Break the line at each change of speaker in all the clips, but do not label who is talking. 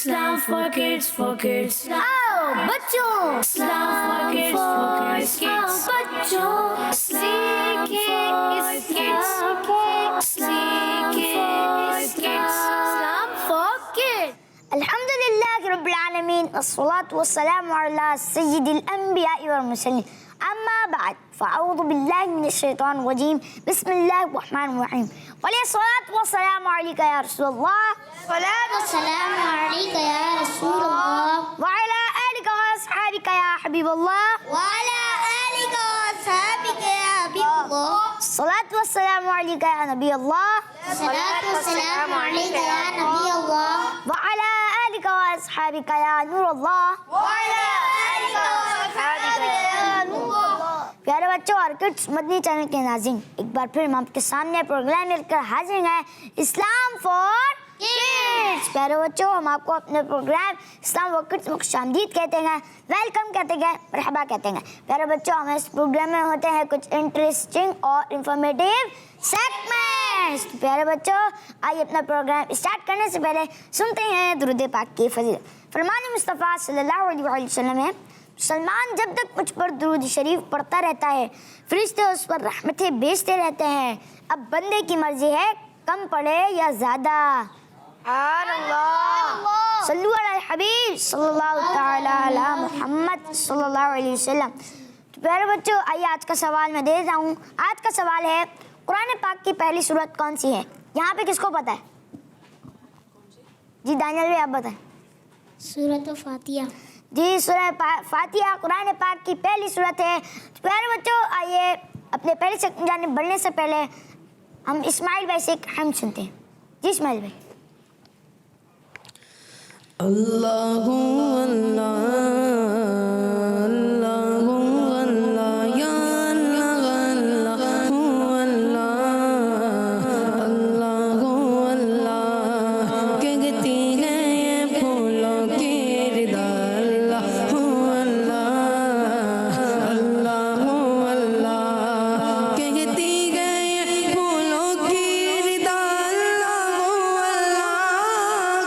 Islam for kids, for kids.
आओ बच्चों
Islam for kids, for kids.
बच्चों
सीखे इस kids. सीखे इस kids.
Islam for kids. अल्हम्दुलिल्लाह रब्बिल आलमीन والصلاة والسلام على سيد الأنبياء والمرسلين أما بعد فأعوذ بالله من الشيطان الرجيم بسم الله الرحمن الرحيم والصلاة والسلام عليك يا رسول الله
والسلام عليك يا رسول الله
وعلى آلك وأصحابك يا حبيب الله
وعلى آلك وأصحابك يا حبيب الله
الصلاة والسلام عليك يا نبي الله
الصلاة والسلام عليك يا نبي الله
وعلى آلك وأصحابك يا نور الله
وعلى آلك وأصحابك يا نور الله
प्यारे बच्चों और किड्स मदनी चैनल के नाज़रीन एक बार फिर हम आपके सामने प्रोग्राम लेकर हाजिर हैं इस्लाम फॉर किड्स। प्यारे बच्चों हम आपको अपने प्रोग्राम इस्लाम फॉर किड्स में खुशामदीद कहते हैं, वेलकम कहते हैं, मरहबा कहते हैं। प्यारे बच्चों हम इस प्रोग्राम में होते हैं कुछ इंटरेस्टिंग और इंफॉर्मेटिव सेगमेंट्स। प्यारे बच्चों आइए अपना प्रोग्राम स्टार्ट करने से पहले सुनते हैं दुरूद पाक की फजीलत। फरमान मुस्तफ़ा सल्लल्लाहु अलैहि वसल्लम है, मुसलमान जब तक मुझ पर दुरूद शरीफ पढ़ता रहता है फरिश्ते उस पर रहमतें भेजते रहते हैं। अब बंदे की मर्जी है कम पढ़े या ज़्यादा। सल्लु अलल हबीब सल्लल्लाहु तआला अला मुहम्मद सल्लल्लाहु अलैहि वसल्लम। तो प्यारे बच्चों आइए आज का सवाल मैं दे देता हूँ। आज का सवाल है कुरान पाक की पहली सूरत कौन सी है? यहाँ पे किसको पता है? जी दानियल भाई आप बताएं।
सूरत फातिहा।
जी सूरह फातिहा कुरान पाक की पहली सूरत है। तो प्यारे बच्चों आइए अपने पहले से जाने बढ़ने से पहले हम इस्माइल भाई से एक हम सुनते हैं। जी इस्माइल भाई।
अल्लाहु अल्लाह अल्लाहु अल्लाह या अल्लाह अल्लाह अल्लाहु अल्लाह कहती है ये फूलों की रिदा अल्लाहु अल्लाह अल्लाहु अल्लाह कहती है ये फूलों की रिदा अल्लाहु अल्लाह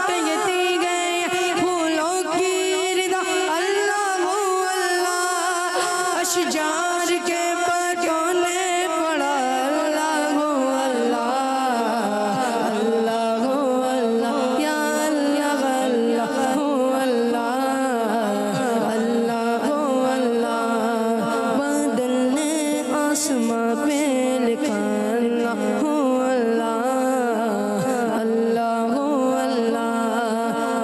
कहती है फूलों की रिदा अल्लाहु अल्लाह अशजार के पत्तों ने पड़ा अल्लाहु अल्लाह अल्लाहु अल्लाह या अल्लाह अल्लाहु अल्लाह अल्लाहु अल्लाह बादल ने आसमां पे लिखा अल्लाहु अल्लाह अल्लाहु अल्लाह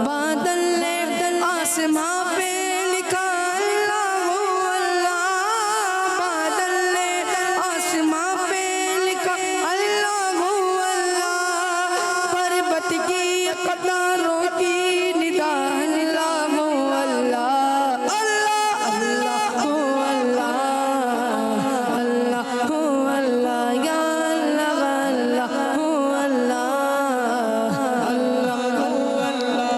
बादल ने आसमां पे लिखा अल्लाहु अल्लाह बादल ने आसमां पे लिखा अल्लाहु अल्लाह पर्वत की कतारों की निदा अल्लाहु अल्लाह अल्लाह अल्लाहु अल्लाह अल्लाहु अल्लाह या अल्लाह अल्लाहु अल्लाह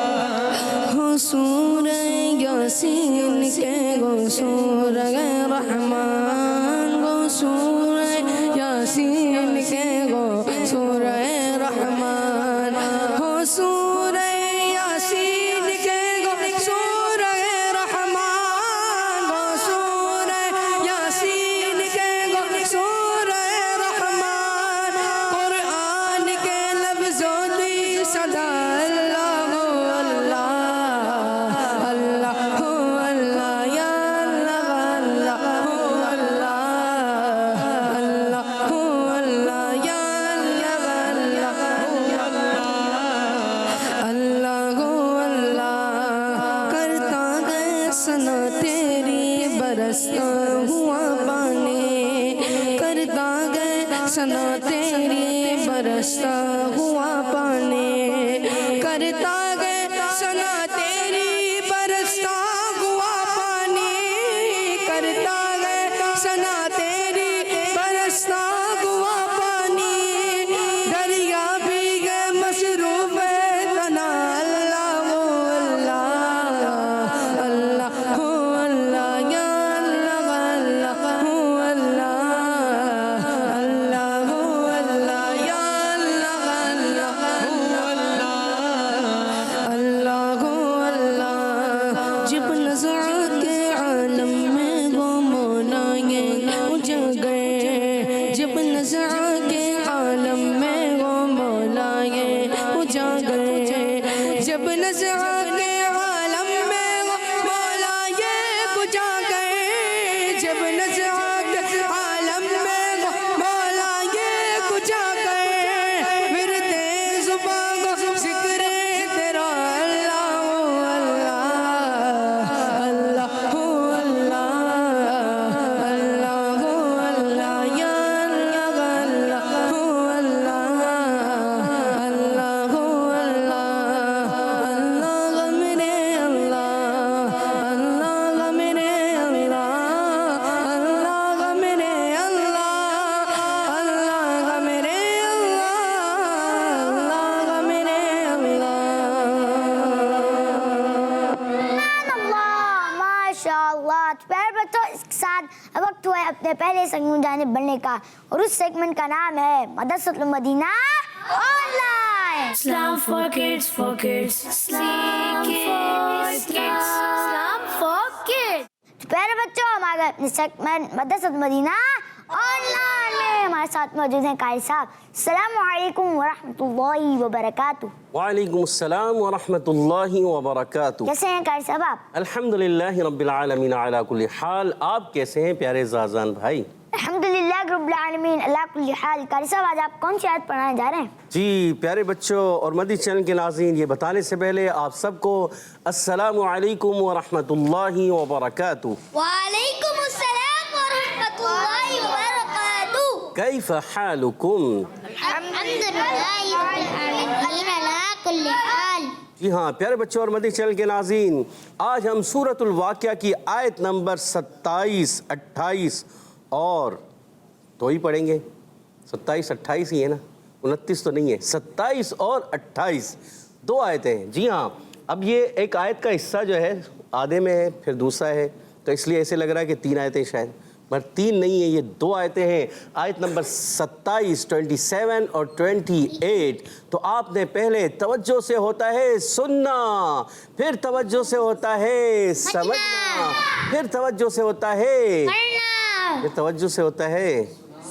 हो सूरह यासीन के गो सूरह रहमान गो सूरह यासीन के गो सूरह रहमान हो सूरह यासीन के गो सूरह रहमान गो सूरह यासीन के गो सूरह रहमान कुरान के लफ्ज़ों दी सदा अल्लाहु अल्लाह अल्लाहु अल्लाह या अल्लाह अल्लाहु अल्लाह अल्लाहु अल्लाह या अल्लाहु अल्लाह करता गए सना तेरी बरसता हुआ पानी करता गए सना तेरी बरसता हुआ पानी करता गए सना तेरी बरसता हुआ पानी करता गए सना तेरी बरसता हुआ पानी दरिया भी गए मसरूफ तना अल्लाहु अल्लाह अल्लाहु अल्लाह या अल्लाह अल्लाहु अल्लाह अल्लाहु अल्लाह या अल्लाह नज़ा के आलम में मौला ये कुछ आ गए, जब नज़ा के आलम में मौला ये कुछ आ गए, विरदे ज़ुबां को ज़िक्रे तेरा अल्लाह अल्लाह अल्लाह अल्लाह अल्लाह या अल्लाह अल्लाह अल्लाह अल्लाह मेरे अल्लाह अल्लाह मेरे अल्लाह अल्लाह मेरे अल्लाह अल्लाह मेरे अल्लाह मेरे
अल्लाह माशाअल्लाह। तो प्यारे बच्चों, इसके साथ अब वक्त हुआ है अपने पहले सेगमेंट में जाने बढ़ने का, और उस सेगमेंट का नाम है Madrasatul Madina online.
Islam for kids, for kids. Islam for kids. Islam for kids.
तो प्यारे बच्चों, हम आ गए अपने सेगमेंट मदरसतुल मदीना ऑनलाइन में। हमारे साथ मौजूद हैं कारी साहब। अस्सलामु अलैकुम वरहमतुल्लाहि वबरकातुहू।
वालेकुम अस्सलाम व रहमतुल्लाहि व बरकातुहू।
कैसे हैं कारी साहब आप?
अल्हम्दुलिल्लाहि रब्बिल आलमीन अला कुल्ली हाल। आप कैसे हैं प्यारे ज़ाज़ान भाई?
अल्हम्दुलिल्लाह रब्बिल आलमीन अला कुल्ली हाल। कारी साहब, आज आप कौन सी आयत पढ़ाने जा रहे हैं?
जी प्यारे बच्चों और मदनी चैनल के नाज़रीन, ये बताने से पहले आप सबको अस्सलामु अलैकुम व रहमतुल्लाहि व बरकातुहू।
वालेकुम अस्सलाम व रहमतुल्लाहि व बरकातुहू।
कैफ़ हालुकुम?
अल्हम्दुलिल्लाहि रब्बिल आलमीन अला कुल्ली हाल।
जी हाँ प्यारे बच्चों और मदनी चैनल के नाज़रीन, आज हम सूरतुल वाक़िया की आयत नंबर 27, 28 और तो ही पढ़ेंगे। 27, 28 ही है ना, 29 तो नहीं है। 27 और 28 दो आयतें हैं। जी हाँ, अब ये एक आयत का हिस्सा जो है आधे में है, फिर दूसरा है, तो इसलिए ऐसे लग रहा है कि 3 आयतें शायद, पर 3 नहीं है, ये 2 आयतें हैं। आयत नंबर 27, 27 और 28। तो आपने पहले तवज्जो से होता है सुनना, फिर तवज्जो से होता है समझना, फिर तवज्जो से होता है
पढ़ना,
फिर तवज्जो से होता है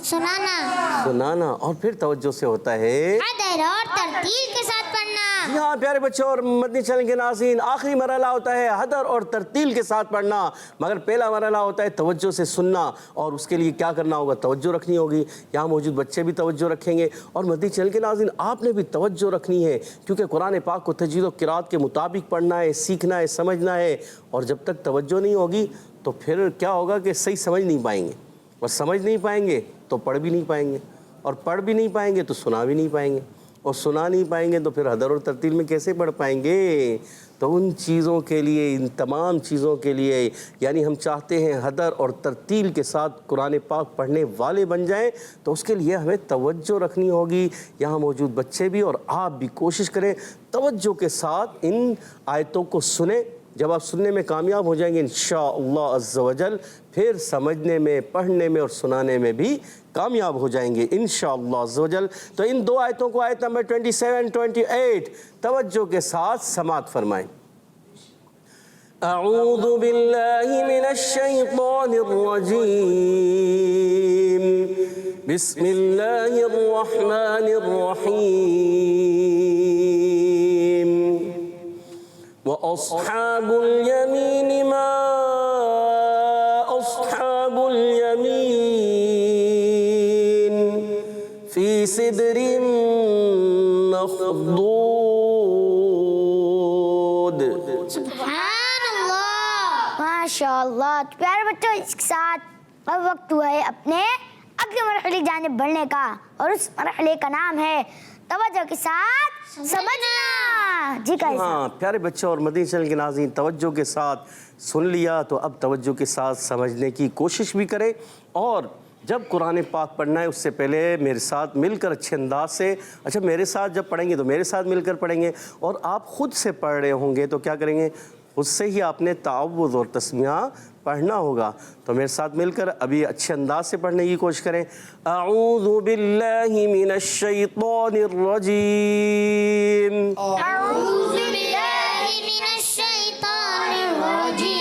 सुनाना, और फिर तवज्जो से होता है
अदर और तरतील के साथ पढ़ना।
जी हाँ प्यारे बच्चों और मदनी चैनल के नाज़रीन, आखिरी मरहला होता है हदर और तरतील के साथ पढ़ना, मगर पहला मरहला होता है तवज्जो से सुनना। और उसके लिए क्या करना होगा? तवज्जो रखनी होगी। यहाँ मौजूद बच्चे भी तवज्जो रखेंगे और मदनी चैनल के नाज़रीन आपने भी तवज्जो रखनी है, क्योंकि कुरान पाक को तजवीद और क़िराअत के मुताबिक पढ़ना है, सीखना है, समझना है। और जब तक तवज्जो नहीं होगी तो फिर क्या होगा कि सही समझ नहीं पाएंगे, और समझ नहीं पाएंगे तो पढ़ भी नहीं पाएंगे, और पढ़ भी नहीं पाएंगे तो सुना भी नहीं पाएंगे, और सुना नहीं पाएंगे तो फिर हदर और तरतील में कैसे पढ़ पाएंगे? तो उन चीज़ों के लिए, इन तमाम चीज़ों के लिए, यानी हम चाहते हैं हदर और तरतील के साथ कुरान पाक पढ़ने वाले बन जाएं, तो उसके लिए हमें तवज्जो रखनी होगी। यहाँ मौजूद बच्चे भी और आप भी कोशिश करें तवज्जो के साथ इन आयतों को सुने। जब आप सुनने में कामयाब हो जाएंगे इंशाअल्लाह अज़्ज़ा वजल, फिर समझने में, पढ़ने में और सुनाने में भी कामयाब हो जाएंगे इंशाअल्लाह अज़्ज़ा वजल। तो इन दो आयतों को, आयत नंबर 27, 28 तवज्जो के साथ समाअत फरमाएं। अऊज़ु बिल्लाहि मिनश शैतानिर रजीम, बिस्मिल्लाहिर रहमानिर रहीम। वअस्हाबुल यमीन मा अस्हाबुल यमीन फी सिदरिन मखदूद।
सुब्हानअल्लाह।
माशाअल्लाह। तो प्यारे बच्चों, इसके साथ अब वक्त हुआ है अपने अगले मरहले की जानिब बढ़ने का, और उस मरहले का नाम है तवज्जो के साथ समझना। जी कारी साहब।
हाँ प्यारे बच्चों और मदनी चैनल के नाज़रीन, तवज्जो के साथ सुन लिया तो अब तवज्जो के साथ समझने की कोशिश भी करें। और जब कुरान पाक पढ़ना है उससे पहले मेरे साथ मिलकर अच्छे अंदाज से, अच्छा मेरे साथ जब पढ़ेंगे तो मेरे साथ मिलकर पढ़ेंगे, और आप ख़ुद से पढ़ रहे होंगे तो क्या करेंगे? उससे ही आपने तावुज़ और तस्मिया पढ़ना होगा। तो मेरे साथ मिलकर अभी अच्छे अंदाज से पढ़ने की कोशिश करें। अऊज़ु बिल्लाहि मिनश शैतानिर रजीम।
अऊज़ु बिल्लाहि मिनश शैतानिर रजीम।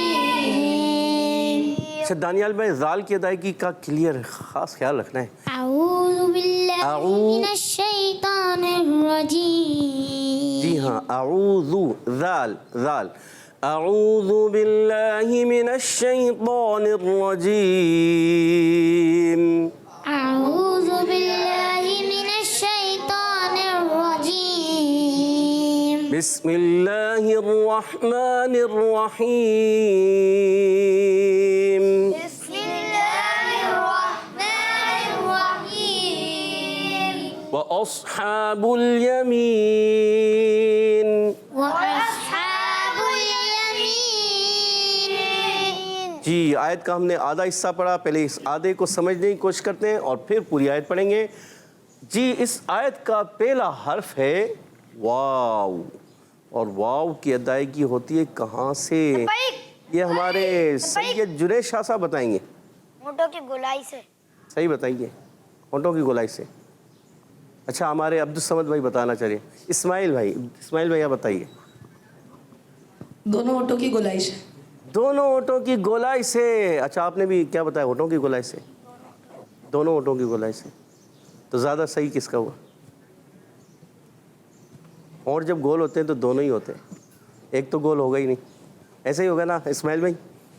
अच्छा दानियाल भाई, ज़ाल की अदायगी का क्लियर ख़ास ख्याल रखना है।
अऊज़ु बिल्लाहि मिनश शैतानिर रजीम।
जी हाँ, अऊज़ु, ज़ाल, ज़ाल, अऊज़ु बिल्लाहि मिनश्शैतानिर्रजीम।
أعوذ بالله من الشيطان الرجيم
बिस्मिल्लाहिर्रहमानिर्रहीम।
بسم الله الرحمن الرحيم
وأصحاب اليمين
وأصحاب اليمين
जी, आयत का हमने आधा हिस्सा पढ़ा। पहले इस आधे को समझने की कोशिश करते हैं और फिर पूरी आयत पढ़ेंगे। जी, इस आयत का पहला हर्फ है वाव, और वाव की अदायगी होती है कहाँ से? ये हमारे सैयद जुनैद शाह साहब बताएंगे।
होठों की गोलाई से।
सही बताइए, होठों की गोलाई से। अच्छा, हमारे अब्दुल समद भाई बताना चाहिए। इस्माइल भाई आप बताइए।
दोनों होठों की गोलाई से।
दोनों होठों की गोलाई से। अच्छा, आपने भी क्या बताया? होठों की गोलाई से, दोनों होठों की गोलाई से। तो ज़्यादा सही किसका हुआ? और जब गोल होते हैं तो दोनों ही होते हैं, एक तो गोल होगा ही नहीं। ऐसे ही होगा ना इस्माइल भाई?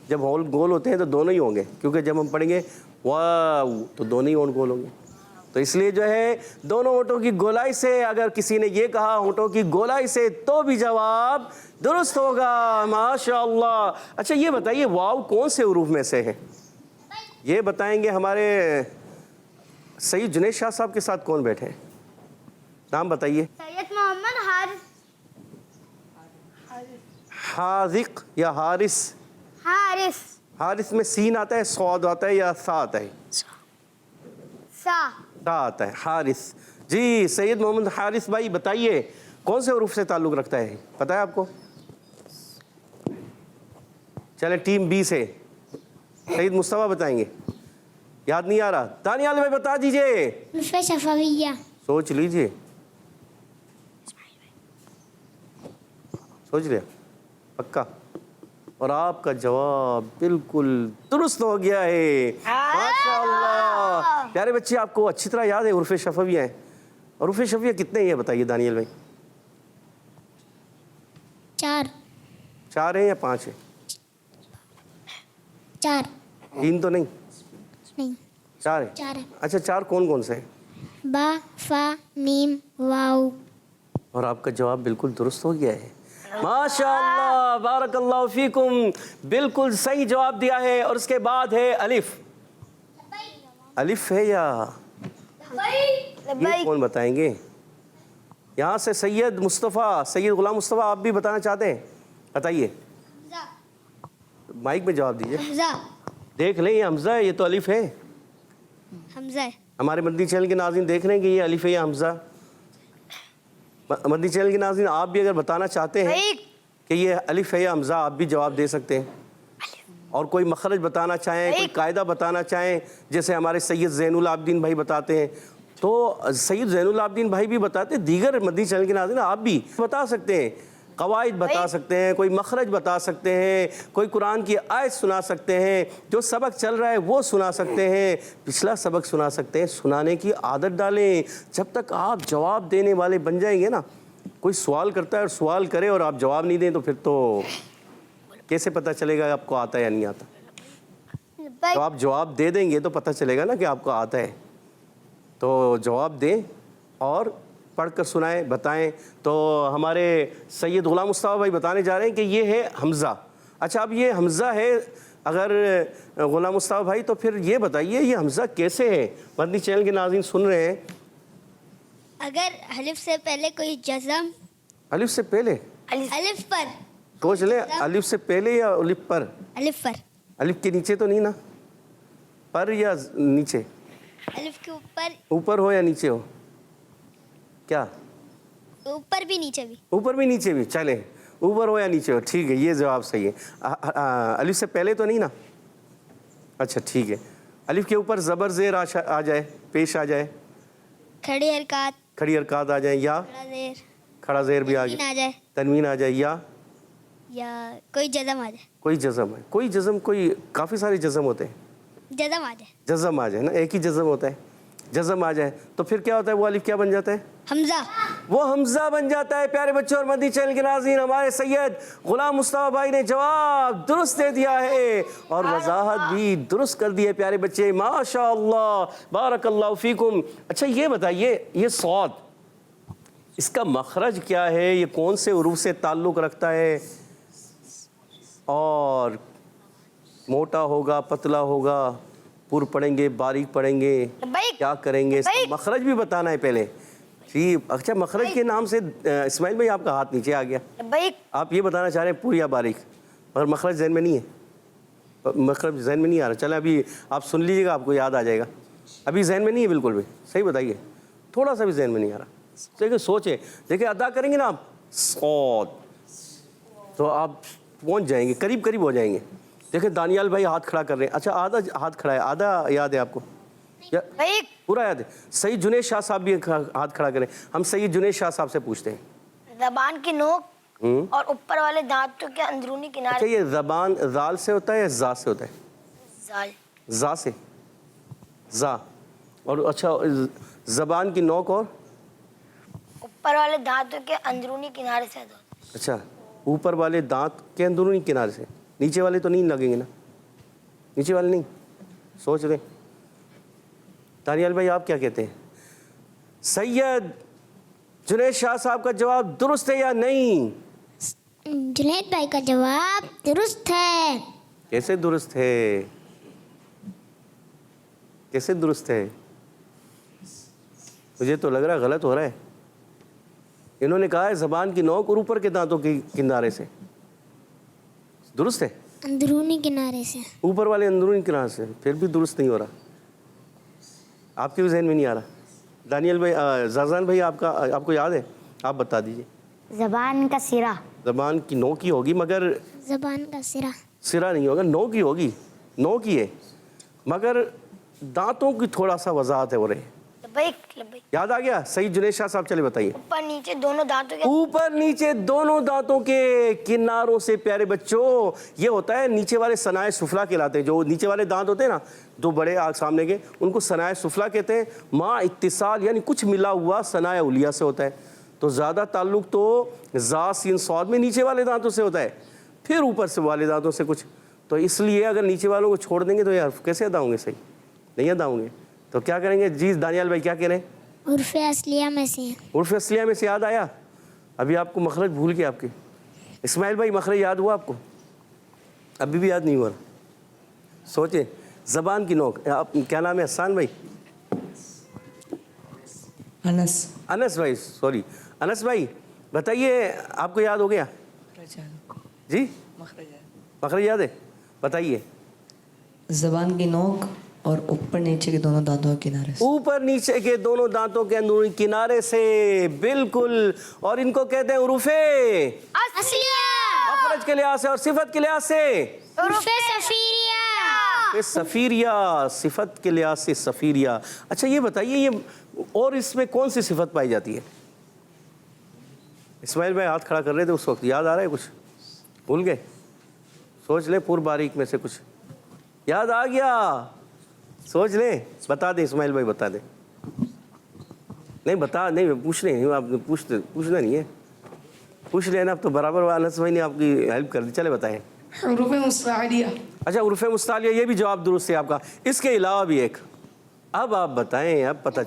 जब होल गोल होते हैं तो दोनों ही होंगे, क्योंकि जब हम पढ़ेंगे वाव तो दोनों ही होंठ गोल होंगे। तो इसलिए जो है दोनों होठों की गोलाई से, अगर किसी ने ये कहा होठों की गोलाई से, तो भी जवाब दुरुस्त होगा। माशाअल्लाह। अच्छा, ये बताइए वाव कौन से हुरूफ में से है? ये बताएंगे हमारे सैयद जुनैद शाह साहब के साथ कौन बैठे हैं? नाम बताइए।
सैयद मोहम्मद हारिस।
हाजिक या हारिस?
हारिस।
हारिस में सीन आता है, सौद आता है या सा आता है?
सा।
सा आता है, हारिस। जी, सैयद मोहम्मद हारिस भाई बताइए कौन से हुरूफ से ताल्लुक़ रखता है? पता है आपको? चले टीम बी से सैयद मुस्तफ़ा बताएंगे। याद नहीं आ रहा? दानियाल भाई बता दीजिए।
मुस्तफा शफाविया
सोच लीजिए, सोच लिया पक्का? और आपका जवाब बिल्कुल दुरुस्त हो गया है। माशाअल्लाह। प्यारे बच्चे, आपको अच्छी तरह याद है उर्फ़े शफविया है। और उर्फ़े शफविया कितने हैं बताइए दानियल भाई?
4
हैं या 5 हैं?
4
3 तो नहीं?
नहीं
4 है।
4 है
अच्छा, 4 कौन कौन से हैं?
बा फा मीम वाव
और आपका जवाब बिल्कुल दुरुस्त हो गया है। माशाअल्लाह, बारकल्लाहु फीकुम। बिल्कुल सही जवाब दिया है। और उसके बाद है अलिफ। अलिफ है या ये कौन बताएंगे? यहाँ से सैयद मुस्तफ़ा, सैयद गुलाम मुस्तफ़ा, आप भी बताना चाहते हैं? बताइए, माइक में जवाब दीजिए।
हमजा
देख लें, ये हमज़ा है, ये तो अलिफ है।
हमजा है
हमारे मदनी चैनल के नाज़रीन देख रहे हैं कि ये अलिफ है या हमज़ा? मदनी चैनल के नाज़रीन, आप भी अगर बताना चाहते हैं कि ये अलिफ है या हमज़ा, आप भी जवाब दे सकते हैं। और कोई मखरज बताना चाहें, कोई कायदा बताना चाहें, जैसे हमारे सैयद ज़ैनुल आबिदीन भाई बताते हैं, तो सैयद ज़ैनुल आबिदीन भाई भी बताते हैं। दीगर मदनी चैनल के नाज़रीन आप भी बता सकते हैं, कवायद बता सकते हैं, कोई मखरज बता सकते हैं, कोई कुरान की आयत सुना सकते हैं, जो सबक चल रहा है वो सुना सकते हैं, पिछला सबक सुना सकते हैं। सुनाने की आदत डालें। जब तक आप जवाब देने वाले बन जाएंगे ना, कोई सवाल करता है और सवाल करे और आप जवाब नहीं दें, तो फिर तो कैसे पता चलेगा आपको आता है या नहीं आता? तो आप जवाब दे देंगे तो पता चलेगा ना कि आपको आता है। तो जवाब दें और पढ़कर सुनाएं, बताएं। तो हमारे सैयद गुलाम मुस्तफ़ा भाई बताने जा रहे हैं कि ये है हमज़ा। अच्छा, अब ये हमज़ा है अगर गुलाम मुस्तफ़ा भाई, तो फिर ये बताइए ये हमज़ा कैसे है? मदनी चैनल के नाज़रीन सुन रहे हैं।
अगर अलिफ से पहले कोई जज़म,
अलिफ से पहले?
अलिफ पर
सोच लें, अलिफ से पहले या अलिफ पर?
अलिफ पर
अलिफ के नीचे तो नहीं ना? पर या नीचे?
अलिफ के ऊपर,
ऊपर हो या नीचे हो? क्या?
ऊपर भी नीचे भी।
ऊपर भी नीचे भी, चले ऊपर हो या नीचे हो, ठीक है, ये जवाब सही है। अलिफ से पहले तो नहीं ना? अच्छा ठीक है। अलिफ के ऊपर ज़बर ज़ेर आ जाए, पेश आ जाए,
खड़ी हरकत,
खड़ी हरकत आ जाए, या
खड़ा ज़ेर,
खड़ा ज़ेर भी आ
तनवीन
जाए,
आ जाए,
तनवीन आ जाए, या
कोई जज़म आ जाए,
कोई जज़म है, कोई जज़म, कोई काफ़ी सारे जज़म होते हैं।
जज़म आ जाए,
जज़म आ जाए ना, एक ही जज़म होता है, जज़म आ जाए तो फिर क्या होता है? वो अलिफ क्या बन जाता है?
حمزہ.
وہ حمزہ بن جاتا ہے. پیارے بچوں اور مدنی چینل کے ناظرین, ہمارے سید غلام مصطفیٰ بھائی نے جواب درست دے دیا ہے اور وضاحت بھی درست کر دی ہے. پیارے بچے ماشاء اللہ, بارک اللہ فیکم. اچھا یہ بتائیے, یہ صاد اس کا مخرج کیا ہے؟ یہ کون سے حروف سے تعلق رکھتا ہے؟ اور موٹا ہوگا, پتلا ہوگا, پر پڑھیں گے, باریک پڑھیں گے, کیا کریں گے؟ اس کا مخرج بھی بتانا ہے پہلے. جی اچھا, مخرج کے نام سے اسماعیل بھائی آپ کا ہاتھ نیچے آ گیا. آپ یہ بتانا چاہ رہے ہیں پور یا باریک, مگر مخرج ذہن میں نہیں ہے, مخرج ذہن میں نہیں آ رہا. چلیں ابھی آپ سن لیجیے گا, آپ کو یاد آ جائے گا. ابھی ذہن میں نہیں ہے بالکل بھی, صحیح بتائیے, تھوڑا سا بھی ذہن میں نہیں آ رہا. دیکھیں سوچیں, دیکھیں ادا کریں گے نا آپ صاد, تو آپ پہنچ جائیں گے, قریب قریب ہو جائیں گے. دیکھیں دانیال بھائی ہاتھ کھڑا کر رہے ہیں. اچھا آدھا ہاتھ کھڑا ہے, آدھا یاد ہے آپ کو؟ پورا یاد ہے؟ سید جنید شاہ صاحب بھی ہاتھ کھڑا کریں. ہم سید جنید شاہ صاحب سے پوچھتے ہیں.
زبان کی نوک اور اوپر والے دانتوں کے اندرونی کنارے.
اچھا یہ زبان زال سے ہوتا ہے یا زا سے ہوتا ہے؟
زال.
زا سے, زا. اور اچھا زبان کی نوک اور
اوپر والے دانتوں کے اندرونی کنارے سے.
اچھا اوپر والے دانت کے اندرونی کنارے سے, نیچے والے تو نہیں لگیں گے نا, نیچے والے نہیں, سوچ رہے. دانیال بھائی آپ کیا کہتے ہیں؟ سید جنید شاہ صاحب کا جواب درست ہے یا نہیں؟
جنید بھائی کا جواب درست ہے.
کیسے درست ہے؟ کیسے درست ہے؟ مجھے تو لگ رہا ہے غلط ہو رہا ہے. انہوں نے کہا ہے زبان کی نوک اور اوپر کے دانتوں کے کنارے سے. درست ہے؟
اندرونی کنارے سے.
اوپر والے اندرونی کنارے سے, پھر بھی درست نہیں ہو رہا. آپ کے بھی ذہن میں نہیں آ رہا. دانیال بھائی, زازان بھائی آپ کو یاد ہے؟ آپ بتا دیجیے.
زبان کا سرا.
زبان کی نوک ہی ہوگی مگر
زبان کا سرا.
سرا نہیں ہوگا, نوک ہی ہوگی, نوک ہی ہے, مگر دانتوں کی تھوڑا سا وضاحت ہے ہو رہی. یاد آ گیا؟ سید جنید شاہ صاحب چلے بتائیے.
اوپر نیچے دونوں دانتوں کے,
اوپر نیچے دونوں دانتوں کے کناروں سے. پیارے بچوں یہ ہوتا ہے نیچے والے ثنائے سفلا کہلاتے ہیں. جو نیچے والے دانت ہوتے ہیں نا, دو بڑے آگ سامنے کے, ان کو ثنائے سفلا کہتے ہیں. ماں اتصال یعنی کچھ ملا ہوا ثنائے علیہ سے ہوتا ہے. تو زیادہ تعلق تو زا سین صاد میں نیچے والے دانتوں سے ہوتا ہے, پھر اوپر سے والے دانتوں سے کچھ. تو اس لیے اگر نیچے والوں کو چھوڑ دیں گے تو یار کیسے ادا ہوں گے؟ صحیح نہیں ادا ہوں گے. تو کیا کریں گے؟ جی دانیال بھائی کیا کہہ رہے ہیں؟
عرف اصلیہ میں سے.
عرف اصلیہ میں سے یاد آیا؟ ابھی آپ کو مخرج بھول گیا آپ کے. اسماعیل بھائی مخرج یاد ہوا آپ کو؟ ابھی بھی یاد نہیں ہوا. سوچیں, زبان کی نوک. آپ کیا نام ہے؟ حسان بھائی, انس بھائی, سوری انس بھائی بتائیے, آپ کو یاد ہو گیا؟ جی مخرج یاد ہے, بتائیے.
زبان کی نوک اور اوپر نیچے کے دونوں دانتوں کے کنارے سے.
اوپر نیچے کے دونوں دانتوں کے اندرونی کنارے سے, بالکل. اور ان کو کہتے ہیں حروف مخرج کے لحاظ سے اور صفت کے لحاظ سے
عرف صفیریہ.
صفیریہ, صفت کے لحاظ سے صفیریہ. اچھا یہ بتائیے, یہ اور اس میں کون سی صفت پائی جاتی ہے؟ اسماعیل بھائی ہاتھ کھڑا کر رہے تھے اس وقت, یاد آ رہا ہے کچھ؟ بھول گئے؟ سوچ لیں, پور باریک میں سے کچھ یاد آ گیا؟ سوچ لیں, بتا دیں. اسماعیل بھائی بتا دیں. نہیں بتا نہیں, پوچھ رہے ہیں آپ, پوچھنا نہیں ہے, پوچھ لینا. اب تو برابر انس بھائی نے آپ کی ہیلپ کر دی. چلے بتائیں.
حروف مستعلیہ.
اچھا حروف مستعلیہ, یہ بھی جواب درست ہے آپ کا. اس کے علاوہ بھی ایک, اب آپ بتائیں, اب پتہ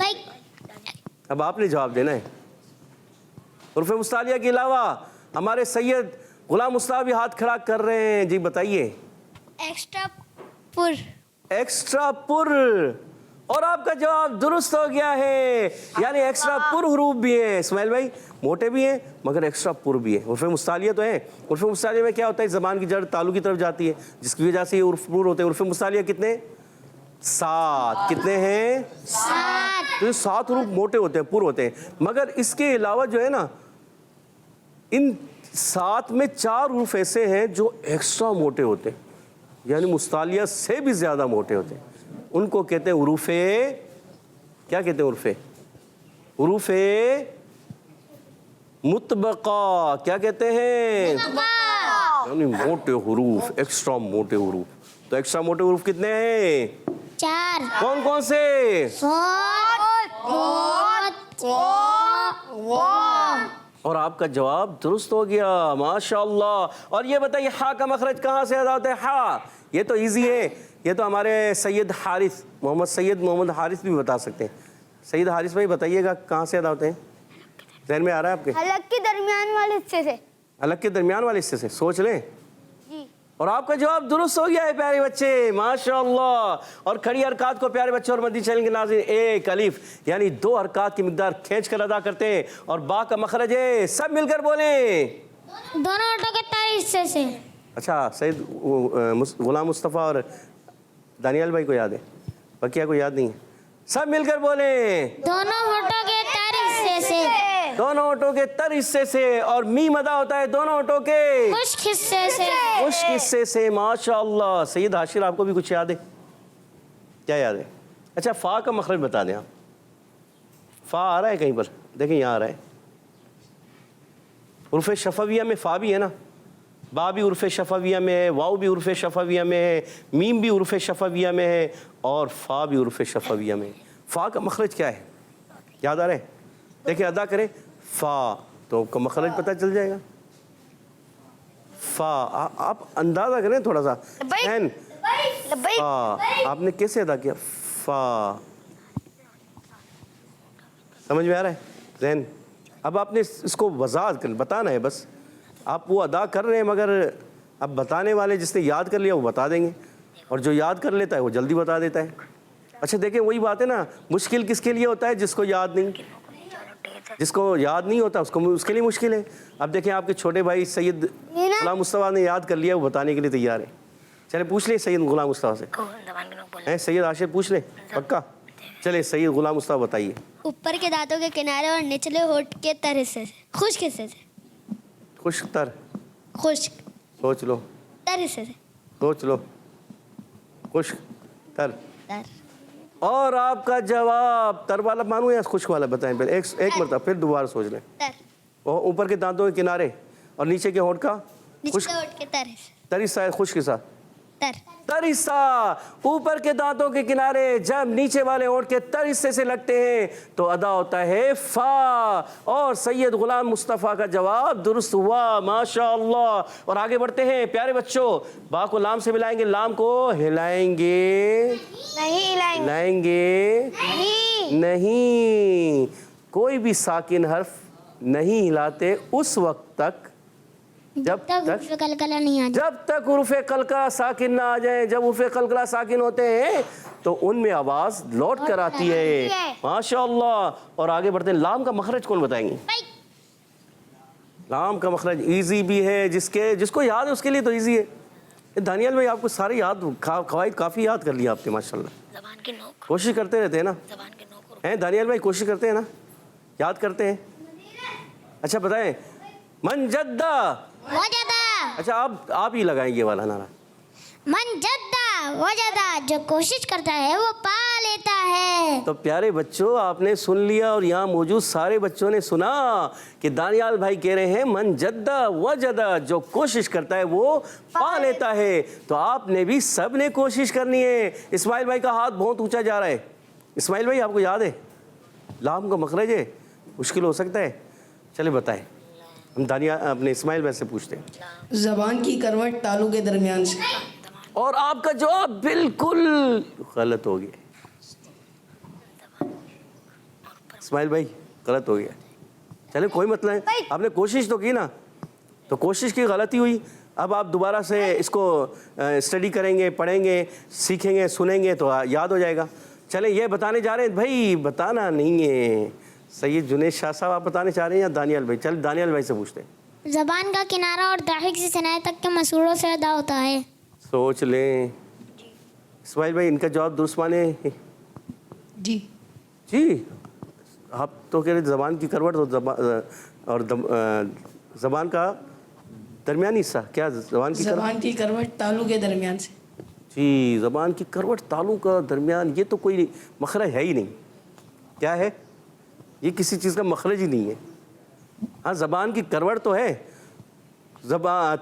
اب آپ نے جواب دینا ہے. حروف مستعلیہ کے علاوہ ہمارے سید غلام مصطفیٰ بھی ہاتھ کھڑا کر رہے ہیں. جی بتائیے.
ایکسٹرا پر.
ایکسٹرا پر, اور آپ کا جواب درست ہو گیا ہے. یعنی ایکسٹرا پر حروف بھی ہیں اسماعیل بھائی, موٹے بھی ہیں مگر ایکسٹرا پر بھی ہیں. عرف مستعلیہ تو ہیں. عرف مستعلیہ میں کیا ہوتا ہے؟ زبان کی جڑ تالو کی طرف جاتی ہے, جس کی وجہ سے یہ عرف پر ہوتے ہیں. عرف مستعلیہ کتنے؟ 7. کتنے ہیں؟ 7. تو یہ 7 حروف موٹے ہوتے ہیں, پر ہوتے ہیں. مگر اس کے علاوہ جو ہے نا, ان 7 میں 4 حروف ایسے ہیں جو ایکسٹرا موٹے ہوتے ہیں, یعنی مستعلیہ سے بھی زیادہ موٹے ہوتے ہیں. ان کو کہتے ہیں حروف, کیا کہتے ہیں؟ حروف مطبقہ. کیا کہتے ہیں؟ یعنی موٹے حروف, ایکسٹرا موٹے حروف. تو ایکسٹرا موٹے حروف کتنے ہیں؟
4.
کون کون سے؟
صاد, ضاد, طاء,
اور آپ کا جواب درست ہو گیا، ماشاءاللہ۔ اور یہ بتائیے ہا کا مخرج کہاں سے ادا ہوتا ہے؟ ہا، یہ تو ایزی ہے، یہ تو ہمارے سید حارث محمد حارث بھی بتا سکتے ہیں۔ سید حارث بھائی بتائیے گا کہاں سے ادا ہوتے ہیں؟ ذہن میں آ رہا ہے آپ کے؟
حلق کے درمیان والے حصے سے۔
حلق کے درمیان والے حصے سے، سوچ لیں۔ اور آپ کا جواب درست ہو گیا ہے پیارے بچے، ماشاءاللہ۔ اور کھڑی حرکات کو پیارے بچے اور مدنی چینل کے ناظرین ایک الف یعنی 2 حرکات کی مقدار کھینچ کر ادا کرتے ہیں۔ اور با کا مخرج ہے، سب مل کر بولیں۔
دونوں ہونٹوں کے تر حصے سے۔
اچھا، سید غلام مصطفیٰ اور دانیال بھائی کو یاد ہے، بقیہ کو یاد نہیں ہے؟ سب مل کر بولیں۔
دونوں ہونٹوں کے تر حصے سے۔
دونوں ہونٹوں کے تر حصے سے۔ اور میم ادا ہوتا ہے دونوں ہونٹوں کے
خشک حصے سے۔
خشک حصے سے، ماشاءاللہ۔ سید حاشر آپ کو بھی کچھ یاد ہے؟ کیا یاد ہے؟ اچھا، فا کا مخرج بتا دیں آپ۔ فا آ رہا ہے کہیں پر؟ دیکھیں یہاں آ رہا ہے، حروف شفویہ میں فا بھی ہے نا، با بھی حروف شفویہ میں ہے، واو بھی حروف شفویہ میں ہے، میم بھی حروف شفویہ میں ہے، اور فا بھی حروف شفویہ میں ہے۔ فا کا مخرج کیا ہے؟ یاد آ رہا ہے؟ دیکھیں ادا کریں، فا تو کا مخرج پتہ چل جائے گا۔ فا، آپ اندازہ کریں تھوڑا سا، این فا، آپ نے کیسے ادا کیا؟ فا، سمجھ میں آ رہا ہے ذہن؟ اب آپ نے اس کو وضاحت کر بتانا ہے، بس آپ وہ ادا کر رہے ہیں، مگر اب بتانے والے جس نے یاد کر لیا وہ بتا دیں گے، اور جو یاد کر لیتا ہے وہ جلدی بتا دیتا ہے۔ اچھا دیکھیں، وہی بات ہے نا، مشکل کس کے لیے ہوتا ہے؟ جس کو یاد نہیں، جس کو یاد نہیں ہوتا اس کے لیے مشکل ہے۔ اب دیکھیں آپ کے چھوٹے بھائی سید غلام مصطفیٰ نے یاد کر لیا، وہ بتانے کے لیے تیار ہے۔ چلے پوچھ لیں سید غلام مصطفیٰ سے، سید عاشر پوچھ لیں پکا؟ چلے سید غلام مصطفیٰ بتائیے۔
اوپر کے دانتوں کے کنارے اور نچلے ہونٹ کے تر حصے سے، خشک حصے سے۔
خشک تر،
خشک
سوچ لو،
تر حصے سے۔
سوچ لو، خشک تر۔
تر۔
اور آپ کا جواب تر والا مانوں یا خشک والا بتائیں؟ پہلے ایک مرتبہ، پھر دوبارہ سوچ لیں۔
تر۔
اور اوپر کے دانتوں کے کنارے اور نیچے کے ہونٹ کا خشک،
نچلے ہونٹ کے تر حصے۔
تر حصہ ہے، خشک حصہ
تر۔
تر حصہ۔ اوپر کے دانتوں کے کنارے جب نیچے والے ہونٹ کے تر حصے سے لگتے ہیں تو ادا ہوتا ہے فا۔ اور سید غلام مصطفیٰ کا جواب درست ہوا، ماشاءاللہ۔ اور آگے بڑھتے ہیں پیارے بچوں، با کو لام سے ملائیں گے، لام کو ہلائیں گے
نہیں ہلائیں
ہلائیں گے نہیں، کوئی بھی ساکن حرف نہیں ہلاتے اس وقت تک جب تک
قلقلہ نہیں آ
جب تک حروف قلقلہ ساکن نہ آ جائیں۔ جب حروف قلقلہ ساکن ہوتے ہیں تو ان میں آواز لوٹ کر آتی ہے، ماشاءاللہ۔ اور آگے بڑھتے ہیں، لام کا مخرج کون بتائیں گے؟ لام کا مخرج ایزی بھی ہے، جس کو یاد ہے اس کے لیے تو ایزی ہے۔ دانیال بھائی آپ کو سارے یاد قواعد کافی یاد کر لیا آپ نے، ماشاءاللہ۔
زبان کے نوک،
کوشش کرتے رہتے ہیں نا،
زبان کے نوک۔
ہیں دانیال بھائی؟ کوشش کرتے ہیں نا، یاد کرتے ہیں۔ اچھا بتائیں، من جدہ،
وجدہ۔
اچھا آپ ہی لگائیں یہ والا نعرہ۔
من جدہ وجدہ، جو کوشش کرتا ہے وہ پا لیتا ہے۔
تو پیارے بچوں آپ نے سن لیا، اور یہاں موجود سارے بچوں نے سنا کہ دانیال بھائی کہہ رہے ہیں من جدہ وجدہ، جو کوشش کرتا ہے وہ پا لیتا ہے۔ تو آپ نے بھی سب نے کوشش کرنی ہے۔ اسماعیل بھائی کا ہاتھ بہت اونچا جا رہا ہے۔ اسماعیل بھائی آپ کو یاد ہے لام کا مخرج ہے؟ مشکل ہو سکتا ہے، چلے بتائیں، ہم دانیال اپنے اسماعیل بھائی سے پوچھتے ہیں۔
زبان کی کروٹ تالو کے درمیان سے۔
اور آپ کا جواب بالکل غلط ہو گیا، اسماعیل بھائی غلط ہو گیا۔ چلے کوئی مسئلہ ہے، آپ نے کوشش تو کی نا، تو کوشش کی غلطی ہوئی۔ اب آپ دوبارہ سے اس کو اسٹڈی کریں گے، پڑھیں گے، سیکھیں گے، سنیں گے تو یاد ہو جائے گا۔ چلیں یہ بتانے جا رہے ہیں بھائی، بتانا نہیں ہے۔ سید جنید شاہ صاحب آپ بتانے چاہ رہے ہیں یا دانیال بھائی؟ چل دانیال بھائی سے پوچھتے ہیں۔
زبان کا کنارہ اور داخل سے سنائے تک کے مسوروں سے ادا ہوتا ہے۔
سوچ لیں اسماعیل بھائی، ان کا جواب درست مانے؟
جی
جی، آپ تو کہہ رہے زبان کی کروٹ اور زبان کا درمیانی حصہ، کیا زبان کی کروٹ؟
زبان کی کروٹ تالو کے درمیان سے۔
جی، زبان کی کروٹ تالو کا درمیان، یہ تو کوئی مخرج ہے ہی نہیں۔ کیا ہے یہ؟ کسی چیز کا مخرج ہی نہیں ہے۔ ہاں زبان کی کروٹ تو ہے،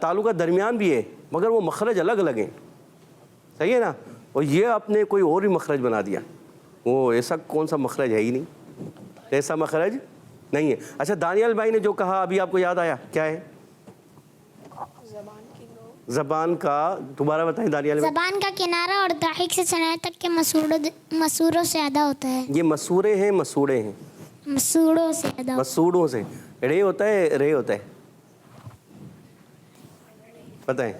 تالو کا درمیان بھی ہے، مگر وہ مخرج الگ الگ ہیں، صحیح ہے نا؟ اور یہ آپ نے کوئی اور ہی مخرج بنا دیا، وہ ایسا کون سا مخرج ہے ہی نہیں، ایسا مخرج نہیں ہے. اچھا دانیال بھائی نے جو کہا ابھی آپ کو یاد آیا کیا ہے؟ زبان کا دوبارہ بتائیں دانیال بھائی.
زبان کا کنارہ اور ضاحک سے سنایا تک کے مسوروں سے ادا ہوتا ہے.
یہ مسورے ہیں مسوڑے ہیں؟
مسوڑوں سے ادا.
مسوڑوں سے. رے ہوتا ہے رے ہوتا ہے پتہ ہے؟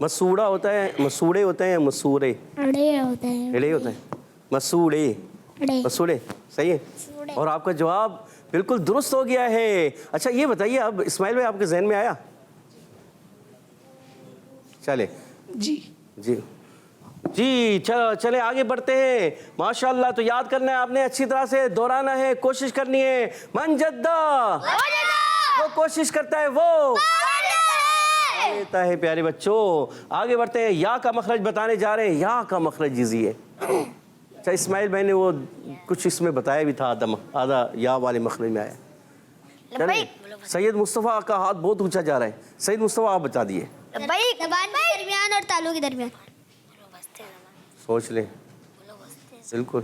مسوڑا ہوتا ہے مسوڑے ہوتے ہیں مسورے.
اڑے ہوتا ہے.
اڑے ہوتا ہے مسوڑے.
اڑے.
مسوڑے صحیح ہے. اور آپ کا جواب بالکل درست ہو گیا ہے. اچھا یہ بتائیے اب اسماعیل بھائی آپ کے ذہن میں آیا؟ چلے
جی
جی جی چلو چلے آگے بڑھتے ہیں. ماشاءاللہ تو یاد کرنا ہے آپ نے, اچھی طرح سے دہرانا ہے, کوشش کرنی ہے. من جدہ وہ کوشش کرتا ہے وہ لیتا ہے. پیارے بچوں آگے بڑھتے ہیں. یا کا مخرج بتانے جا رہے ہیں. یا کا مخرج ایزی ہے. اچھا اسماعیل بھائی نے وہ کچھ اس میں بتایا بھی تھا, آدھا یا والے مخرج میں آیا. سید مصطفیٰ کا ہاتھ بہت اونچا جا رہا ہے. سید مصطفیٰ آپ بتا دیے.
زبان کے درمیان اور تالوں کے درمیان.
سوچ لیں بالکل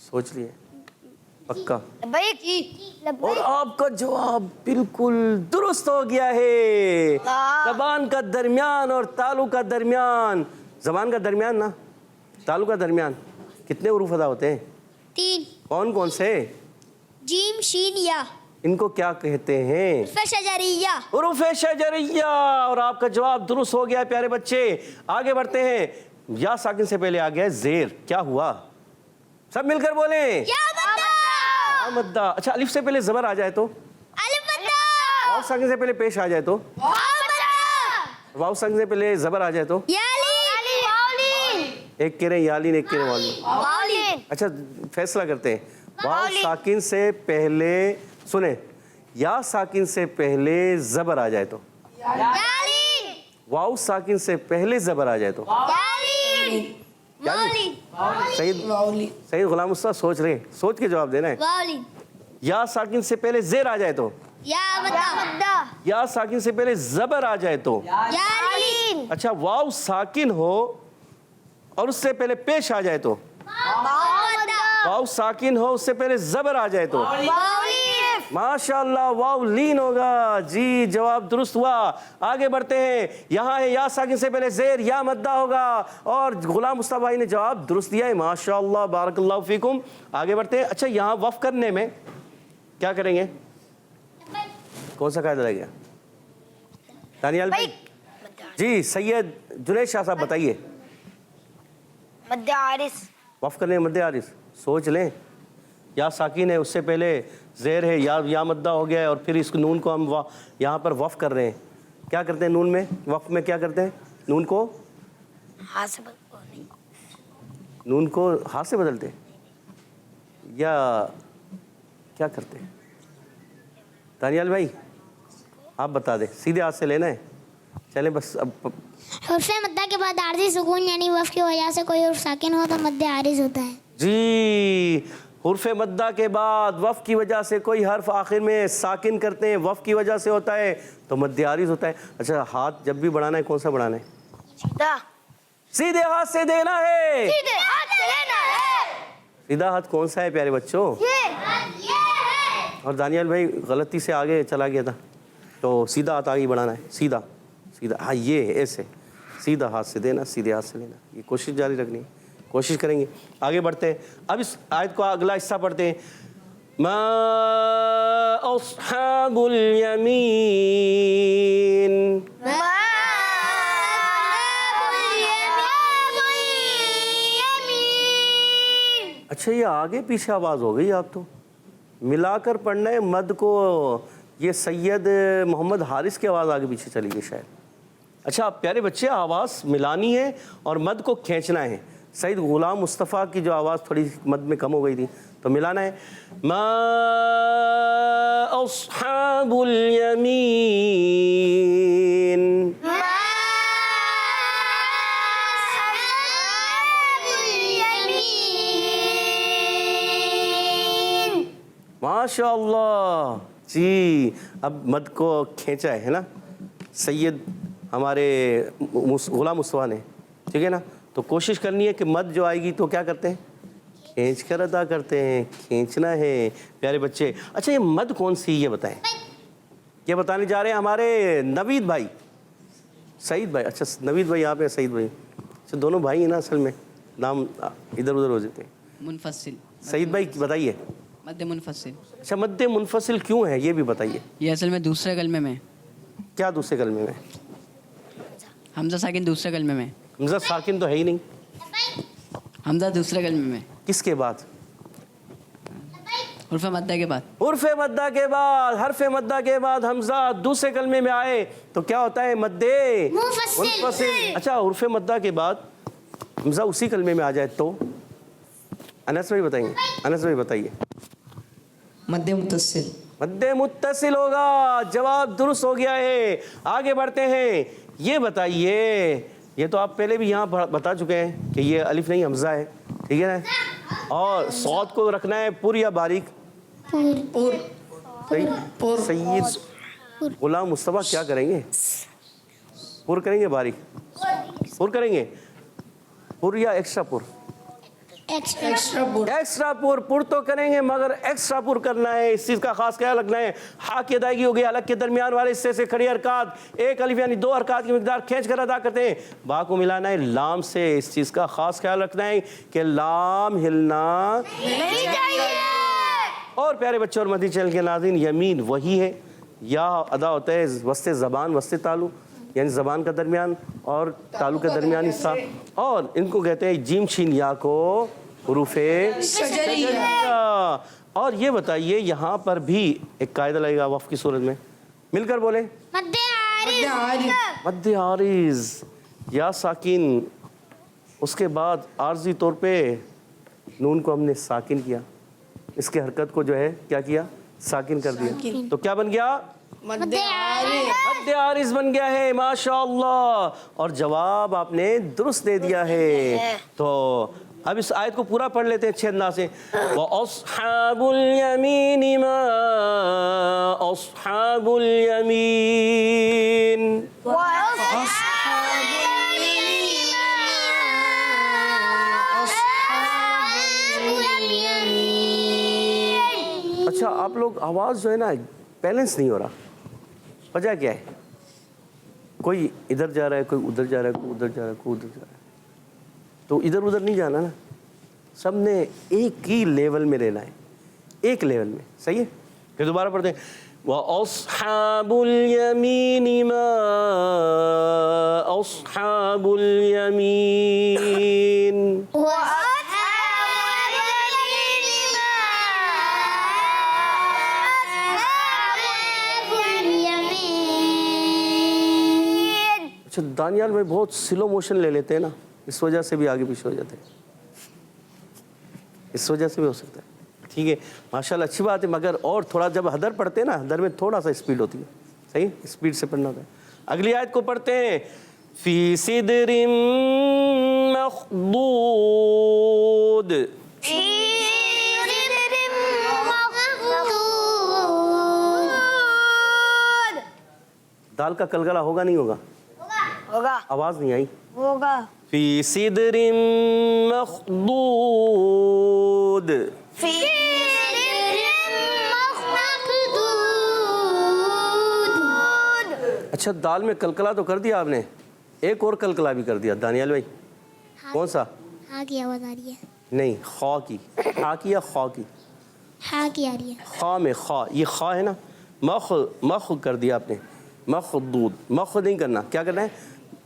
سوچ لیے پکا. اور آپ کا جواب بالکل درست ہو گیا ہے. زبان کا درمیان اور تالو کا درمیان. زبان کا درمیان نا تالو کا درمیان کتنے حروف ادا ہوتے ہیں؟
3.
کون کون سے؟
جیم شین یا.
ان کو کیا کہتے ہیں؟
شجریہ.
حروف شجریہ. اور آپ کا جواب درست ہو گیا پیارے بچے. آگے بڑھتے ہیں. یا ساکن سے پہلے آ گیا زیر. کیا ہوا؟ سب مل کر بولیں. یا مدہ. اچھا الف سے پہلے زبر آ جائے تو؟ واو ساکن سے پہلے پیش آ جائے تو؟ واو ساکن سے پہلے زبر آ جائے تو؟ ایک کہہ رہے ہیں یالین, ایک کہہ رہے ہیں والین. اچھا فیصلہ کرتے ہیں. واو ساکن سے پہلے سنیں, یا ساکن سے پہلے زبر آ جائے تو؟ واو ساکن سے پہلے زبر آ جائے تو؟ سید غلام استاد سوچ رہے ہیں, سوچ کے جواب دینا ہے. یا ساکن سے پہلے زیر آ جائے تو؟ یا ساکن سے پہلے زبر آ جائے تو؟ اچھا واو ساکن ہو اور اس سے پہلے پیش آ جائے تو؟ واو ساکن ہو اس سے پہلے زبر آ جائے تو؟ ماشاءاللہ واو لین ہوگا. جی جواب درست ہوا. آگے بڑھتے ہیں. یہاں ہے یا ساکن سے پہلے زیر یا مدہ ہوگا, اور غلام مصطفیٰ بھائی نے جواب درست دیا ہے. ماشاءاللہ بارک اللہ فیکم. آگے بڑھتے ہیں. اچھا یہاں وقف کرنے میں کیا کریں گے؟ کون سا قاعدہ رہ گیا دانیال بھائی؟ جی سید جنید شاہ صاحب بتائیے.
مد عارض.
وقف کرنے میں مد عارض. سوچ لیں. یا ساکن ہے اس سے پہلے زیر ہے, یا مدہ ہو گیا ہے, اور پھر اس نون کو ہم یہاں پر وقف کر رہے ہیں. کیا کرتے ہیں نون میں؟ وقف میں کیا کرتے ہیں؟ نون کو نون کو ہاتھ سے بدلتے ہیں یا کیا کرتے ہیں؟ دانیال بھائی آپ بتا دیں. سیدھے ہاتھ سے لینا ہے. چلیں بس اب
حرف مدہ کے بعد عارضی سکون یعنی وقف کی وجہ سے کوئی حرف ساکن ہو تو مد عارض ہوتا ہے.
جی حرف مدہ کے بعد وقف کی وجہ سے کوئی حرف آخر میں ساکن کرتے ہیں, وقف کی وجہ سے ہوتا ہے تو مد عارض ہوتا ہے. اچھا ہاتھ جب بھی بڑھانا ہے کون سا بڑھانا ہے؟ سیدھے ہاتھ سے دینا ہے. سیدھا ہاتھ کون سا ہے پیارے بچوں؟ اور دانیال بھائی غلطی سے آگے چلا گیا تھا تو سیدھا ہاتھ آگے بڑھانا ہے. سیدھا سیدھا ہاں یہ ایسے سیدھا ہاتھ سے دینا, سیدھے ہاتھ سے لینا. یہ کوشش جاری رکھنی ہے, کوشش کریں گے. آگے بڑھتے ہیں. اب اس آیت کو اگلا حصہ پڑھتے ہیں. ما اصحاب الیمین. اچھا یہ آگے پیچھے آواز ہو گئی. آپ تو ملا کر پڑھنا ہے مد کو. یہ سید محمد حارث کی آواز آگے پیچھے چلی گئی شاید. اچھا پیارے بچے آواز ملانی ہے اور مد کو کھینچنا ہے. سید غلام مصطفیٰ کی جو آواز تھوڑی مد میں کم ہو گئی تھی تو ملانا ہے. ما اصحاب الیمین. ماشاء اللہ. جی اب مد کو کھینچا ہے نا سید ہمارے غلام مصطفیٰ نے, ٹھیک ہے نا. تو کوشش کرنی ہے کہ مد جو آئے گی تو کیا کرتے ہیں؟ کھینچ کر ادا کرتے ہیں، کھینچنا ہے پیارے بچے. اچھا یہ مد کون سی یہ بتائیں. یہ بتانے جا رہے ہیں ہمارے نوید بھائی، سعید بھائی. اچھا نوید بھائی آپ ہیں، سعید بھائی. اچھا دونوں بھائی ہیں نا اصل میں، نام ادھر ادھر ہو جاتے ہیں.
منفصل.
سعید بھائی بتائیے.
مد منفصل.
اچھا مد منفصل کیوں ہے یہ بھی بتائیے.
یہ اصل میں دوسرے کلمے میں.
کیا دوسرے کلمے میں؟
حمزہ ساکن دوسرے کلمے میں.
حمزہ ساکن تو ہے ہی نہیں.
حمزہ دوسرے کلمے میں.
کس کے بعد؟
حرف مدہ کے بعد.
حرف مدہ کے بعد، حرف مدہ کے بعد حمزہ دوسرے کلمے میں آئے تو کیا ہوتا ہے؟ مد منفصل. اچھا حرف مدہ کے بعد حمزہ اسی کلمے میں آ جائے تو؟ انس بھائی بتائیں گے. انس بھائی بتائیے.
مد متصل.
مد متصل ہوگا. جواب درست ہو گیا ہے. آگے بڑھتے ہیں. یہ بتائیے، یہ تو آپ پہلے بھی یہاں بتا چکے ہیں کہ یہ الف نہیں حمزہ ہے، ٹھیک ہے نا. اور صوت کو رکھنا ہے پور یا باریک؟
پور.
سید غلام مصطفیٰ کیا کریں گے؟ پور کریں گے باریک؟ پور کریں گے؟ پور یا ایکسٹرا پور؟ ایکسٹرا پور. پور تو کریں گے مگر ایکسٹرا پور کرنا ہے. اس چیز کا خاص خیال رکھنا ہے. ہا کی ادائیگی ہوگی. الگ کے درمیان والے حصے سے کھڑی حرکات ایک الف یعنی 2 حرکات کی مقدار کھینچ کر ادا کرتے ہیں. با کو ملانا ہے لام سے. اس چیز کا خاص خیال رکھنا ہے کہ لام ہلنا نہیں چاہیے. اور پیارے بچوں اور مدنی چینل کے ناظرین، یمین وہی ہے. یا ادا ہوتا ہے وسط زبان، وسط تالو یعنی زبان کا درمیان اور تالو کے درمیان حصہ. اور ان کو کہتے ہیں جیم شین یا کو حروف شجریہ. اور یہ بتائیے یہاں پر بھی ایک قاعدہ لگے گا وقف کی صورت میں، مل کر بولیں. مد عارض یا ساکن، اس کے بعد عارضی طور پہ نون کو ہم نے ساکن کیا، اس کی حرکت کو جو ہے کیا کیا؟ ساکن کر دیا. تو کیا بن گیا؟ مد عارض بن گیا ہے. ماشاءاللہ. اور جواب آپ نے درست دے دیا ہے. تو اب اس آیت کو پورا پڑھ لیتے ہیں اچھے انداز سے. وَأَصْحَابُ الْيَمِينِ مَا أَصْحَابُ الْيَمِينِ. اچھا آپ لوگ آواز جو ہے نا بیلنس نہیں ہو رہا. وجہ کیا ہے؟ کوئی ادھر جا رہا ہے، کوئی ادھر جا رہا ہے، کوئی ادھر جا رہا ہے، کوئی ادھر جا رہا ہے. تو ادھر ادھر نہیں جانا نا، سب نے ایک ہی لیول میں رہنا ہے، ایک لیول میں. صحیح ہے؟ پھر دوبارہ پڑھتے ہیں. وَأَصْحَابُ الْيَمِينِ مَا أَصْحَابُ الْيَمِينِ. اچھا دانیال بھائی بہت سلو موشن لے لیتے ہیں نا، اس وجہ سے بھی آگے پیچھے ہو جاتے ہیں، اس وجہ سے بھی ہو سکتا ہے. ٹھیک ہے ماشاءاللہ اچھی بات ہے. مگر اور تھوڑا جب حدر پڑھتے ہیں نا، حدر میں تھوڑا سا اسپیڈ ہوتی ہے. صحیح اسپیڈ سے پڑھنا ہوتا ہے. اگلی آیت کو پڑھتے ہیں. فی صدر مخضود. دال کا کلگلہ ہوگا نہیں ہوگا؟
ہوگا.
آواز نہیں آئی.
ہوگا.
فی صدر مخضود. اچھا دال میں کلکلہ تو کر دیا آپ نے، ایک اور کلکلہ بھی کر دیا. دانیال بھائی کون سا؟
ہاں کی آواز آ رہی ہے.
نہیں خا کی. ہا کی یا خا کی؟
ہاں کی آ رہی ہے.
خا میں خا، یہ خا ہے نا، مخ کر دیا آپ نے. مخضود. مخ نہیں کرنا، کیا کرنا ہے؟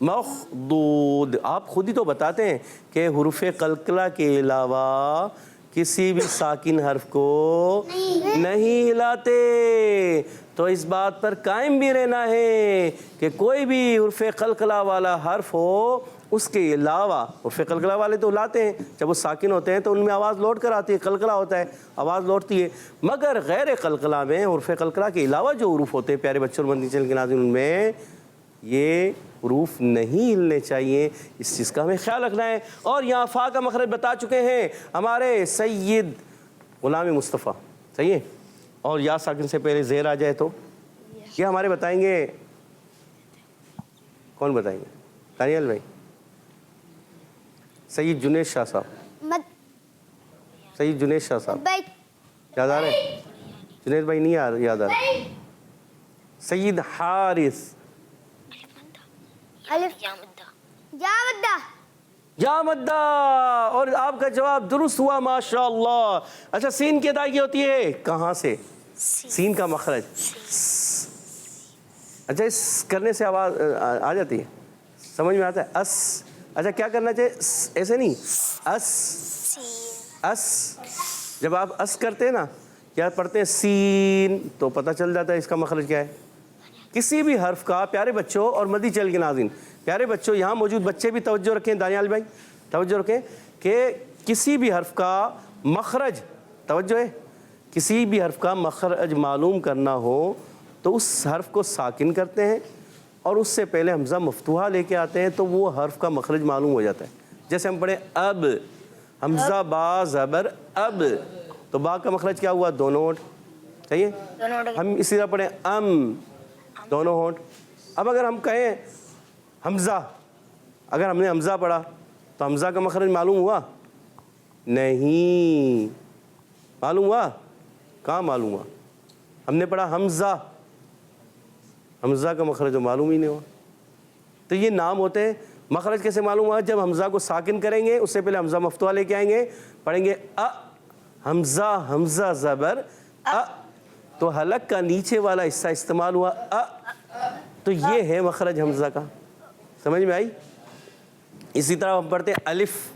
مخضود. آپ خود ہی تو بتاتے ہیں کہ حروف قلقلہ کے علاوہ کسی بھی ساکن حرف کو نہیں ہلاتے. تو اس بات پر قائم بھی رہنا ہے کہ کوئی بھی حرف قلقلہ والا حرف ہو، اس کے علاوہ حرف قلقلہ والے تو ہلاتے ہیں، جب وہ ساکن ہوتے ہیں تو ان میں آواز لوٹ کر آتی ہے، قلقلہ ہوتا ہے آواز لوٹتی ہے. مگر غیر قلقلہ میں حرف قلقلہ کے علاوہ جو حروف ہوتے ہیں پیارے بچوں اور مدنی چینل کے ناظرین، ان میں یہ حروف نہیں ہلنے چاہیے. اس چیز کا ہمیں خیال رکھنا ہے. اور یہاں فا کا مخرج بتا چکے ہیں ہمارے سید غلام مصطفیٰ. صحیح ہے؟ اور یا ساکن سے پہلے زیر آ جائے تو یہ ہمارے بتائیں گے. کون بتائیں گے؟ دانیال بھائی. سید جنید شاہ صاحب. सही जुनेद शाह साहब
भाई
याद आ रहे हैं? जुनेद भाई नहीं याद आ रहे? सईद हारिस
अलिफ या मद्दा
या मद्दा, और आपका जवाब दुरुस्त हुआ माशाअल्लाह। अच्छा सीन की अदायगी होती है कहाँ से? सीन का मखरज। अच्छा इस करने से आवाज़ आ जाती है, समझ में आता है? अस। अच्छा क्या करना चाहिए? ऐसे नहीं, अस। जब आप अस करते हैं ना, क्या पढ़ते हैं सीन, तो पता चल जाता है इसका मखरज क्या है। किसी भी हर्फ का, प्यारे बच्चों और मदी चैनल के नाज़रीन, प्यारे बच्चों यहाँ मौजूद बच्चे भी तवज्जो रखें, दानियाल भाई तवज्जो रखें कि किसी भी हर्फ का मखरज, तवज्जो है, किसी भी हर्फ का मखरज मालूम करना हो तो उस हर्फ को साकिन करते हैं और उससे पहले हमज़ा मफ्तूहा लेके आते हैं तो वो हर्फ का मखरज मालूम हो जाता है। जैसे हम पढ़े अब, हमज़ा बा ज़बर अब, तो बा का मखरज क्या हुआ? दोनों होंठ, सही है। हम इसी तरह पढ़े दोनों होंठ। अब अगर हम कहें हमज़ा, अगर हमने हमज़ा पढ़ा तो हमज़ा का मखरज मालूम हुआ? नहीं मालूम हुआ। कहाँ मालूम हुआ? हमने पढ़ा हमज़ा, हमज़ा का मखरज तो मालूम ही नहीं हुआ। तो ये नाम होते हैं। मखरज कैसे मालूम हुआ? जब हमज़ा को साकिन करेंगे, उससे पहले हमज़ा मफ्तूहा लेके आएंगे, पढ़ेंगे अ, हमज़ा, हमज़ा ज़बर अ, तो हलक का नीचे वाला हिस्सा इस्तेमाल हुआ अ, तो ये है मखरज हमज़ा का। समझ में आई? इसी तरह हम पढ़ते हैं अलिफ।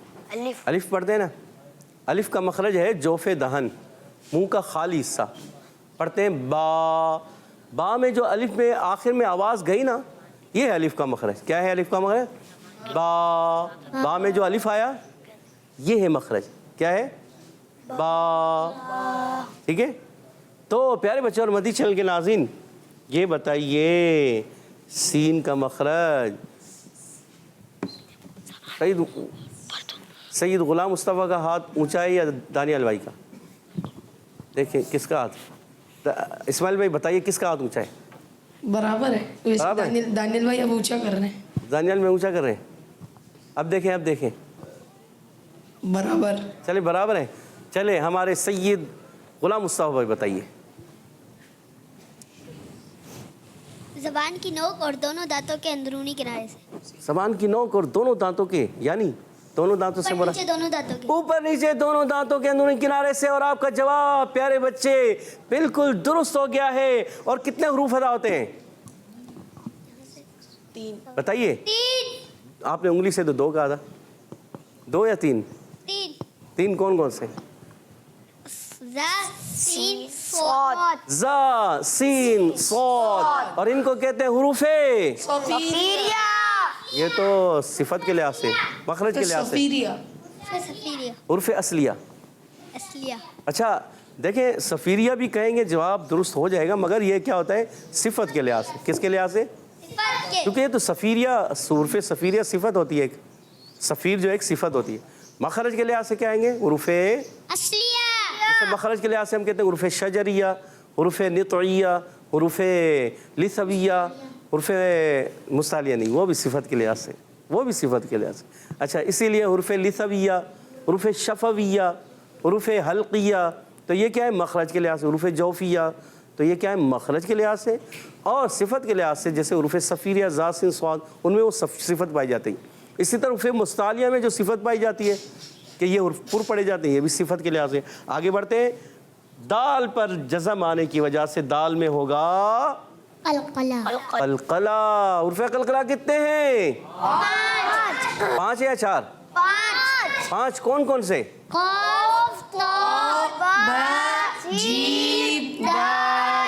अलिफ पढ़ते हैं ना, अलिफ का मखरज है जोफ़े दहन, मुंह का खाली हिस्सा। पढ़ते हैं बा, बा में जो अलिफ में आखिर में आवाज़ गई ना, ये है अलिफ का मखरज। क्या है अलिफ का मखरज? बा। बा में जो अलिफ आया ये है मखरज। क्या है? बा। ठीक है। तो प्यारे बच्चों और मदी चैनल के नाज़रीन, ये बताइए सीन का मखरज। सईद गुलाम मुस्तफ़ा का हाथ ऊंचा है या दानियाल भाई का? देखिए किसका हाथ? इस्माइल भाई बताइए किसका हाथ ऊंचा है?
बराबर है। वैसे
बराबर है।
दानियल भाई अब ऊंचा कर रहे हैं।
दानियाल में ऊंचा कर रहे हैं। अब देखें
बराबर।
चले बराबर है। चले हमारे सैयद गुलाम मुस्तफ़ा भाई बताइए।
ज़बान की नोक और दोनों दांतों के अंदरूनी किनारे से।
ज़बान की नोक और दोनों दांतों के, यानी दोनों दांतों से बोला,
नीचे दोनों दांतों के।
ऊपर नीचे दोनों दांतों के अंदरूनी किनारे से। और आपका जवाब प्यारे बच्चे बिल्कुल दुरुस्त हो गया है। और कितने हुरूफ अदा होते हैं?
3।
बताइए।
3।
आपने उंगली से तो 2 कहा था, 2 या 3?
3।
3 कौन कौन से?
ज़ा सीन सॉद।
ज़ा सीन सॉद, और इनको कहते हैं हुरूफे। ये तो सिफत के लिहाज से, मखरज के लिहाज से
सफीरिया।
हुरूफे असलिया।
असलिया।
अच्छा देखें, सफ़ीरिया भी कहेंगे, जवाब दुरुस्त हो जाएगा, मगर ये क्या होता है? सिफत के लिहाज से। किसके लिहाज से? क्योंकि ये तो सफ़ीरिया, हुरूफे सफ़ीरिया सिफत होती है, एक सफ़ीर जो एक सिफत होती है। मखरज के लिहाज से क्या आएंगे? हुरूफे
असलिया।
जैसे मखरज के लिहाज से हम कहते हैं हुरूफे शजरिया, हुरूफे नितइया, हुरूफे लिसविया, हुरूफे मुस्तालिया नहीं, वो भी सिफत के लिहाज से, वो भी सिफत के लिहाज से। अच्छा इसीलिए हुरूफे लिसविया, हुरूफे शफविया, हुरूफे हल्किया, तो ये क्या है? मखरज के लिहाज से। हुरूफे जौफिया, तो ये क्या है? मखरज के लिहाज से। और सिफत के लिहाज से जैसे हुरूफे सफ़ीरिया, ज़ा सिन स्वाद, उनमें वो सिफत पाई जाती है। इसी तरह हुरूफे मुस्तालिया में जो सिफत पाई जाती है कि ये पुर पड़े जाते हैं, ये भी सिफत के लिहाज से। आगे बढ़ते हैं। दाल पर जज़म आने की वजह से दाल में होगा
कलकला।
कलकला। उर्फ़े कलकला कितने हैं? 5 या 4? 5 कौन कौन से?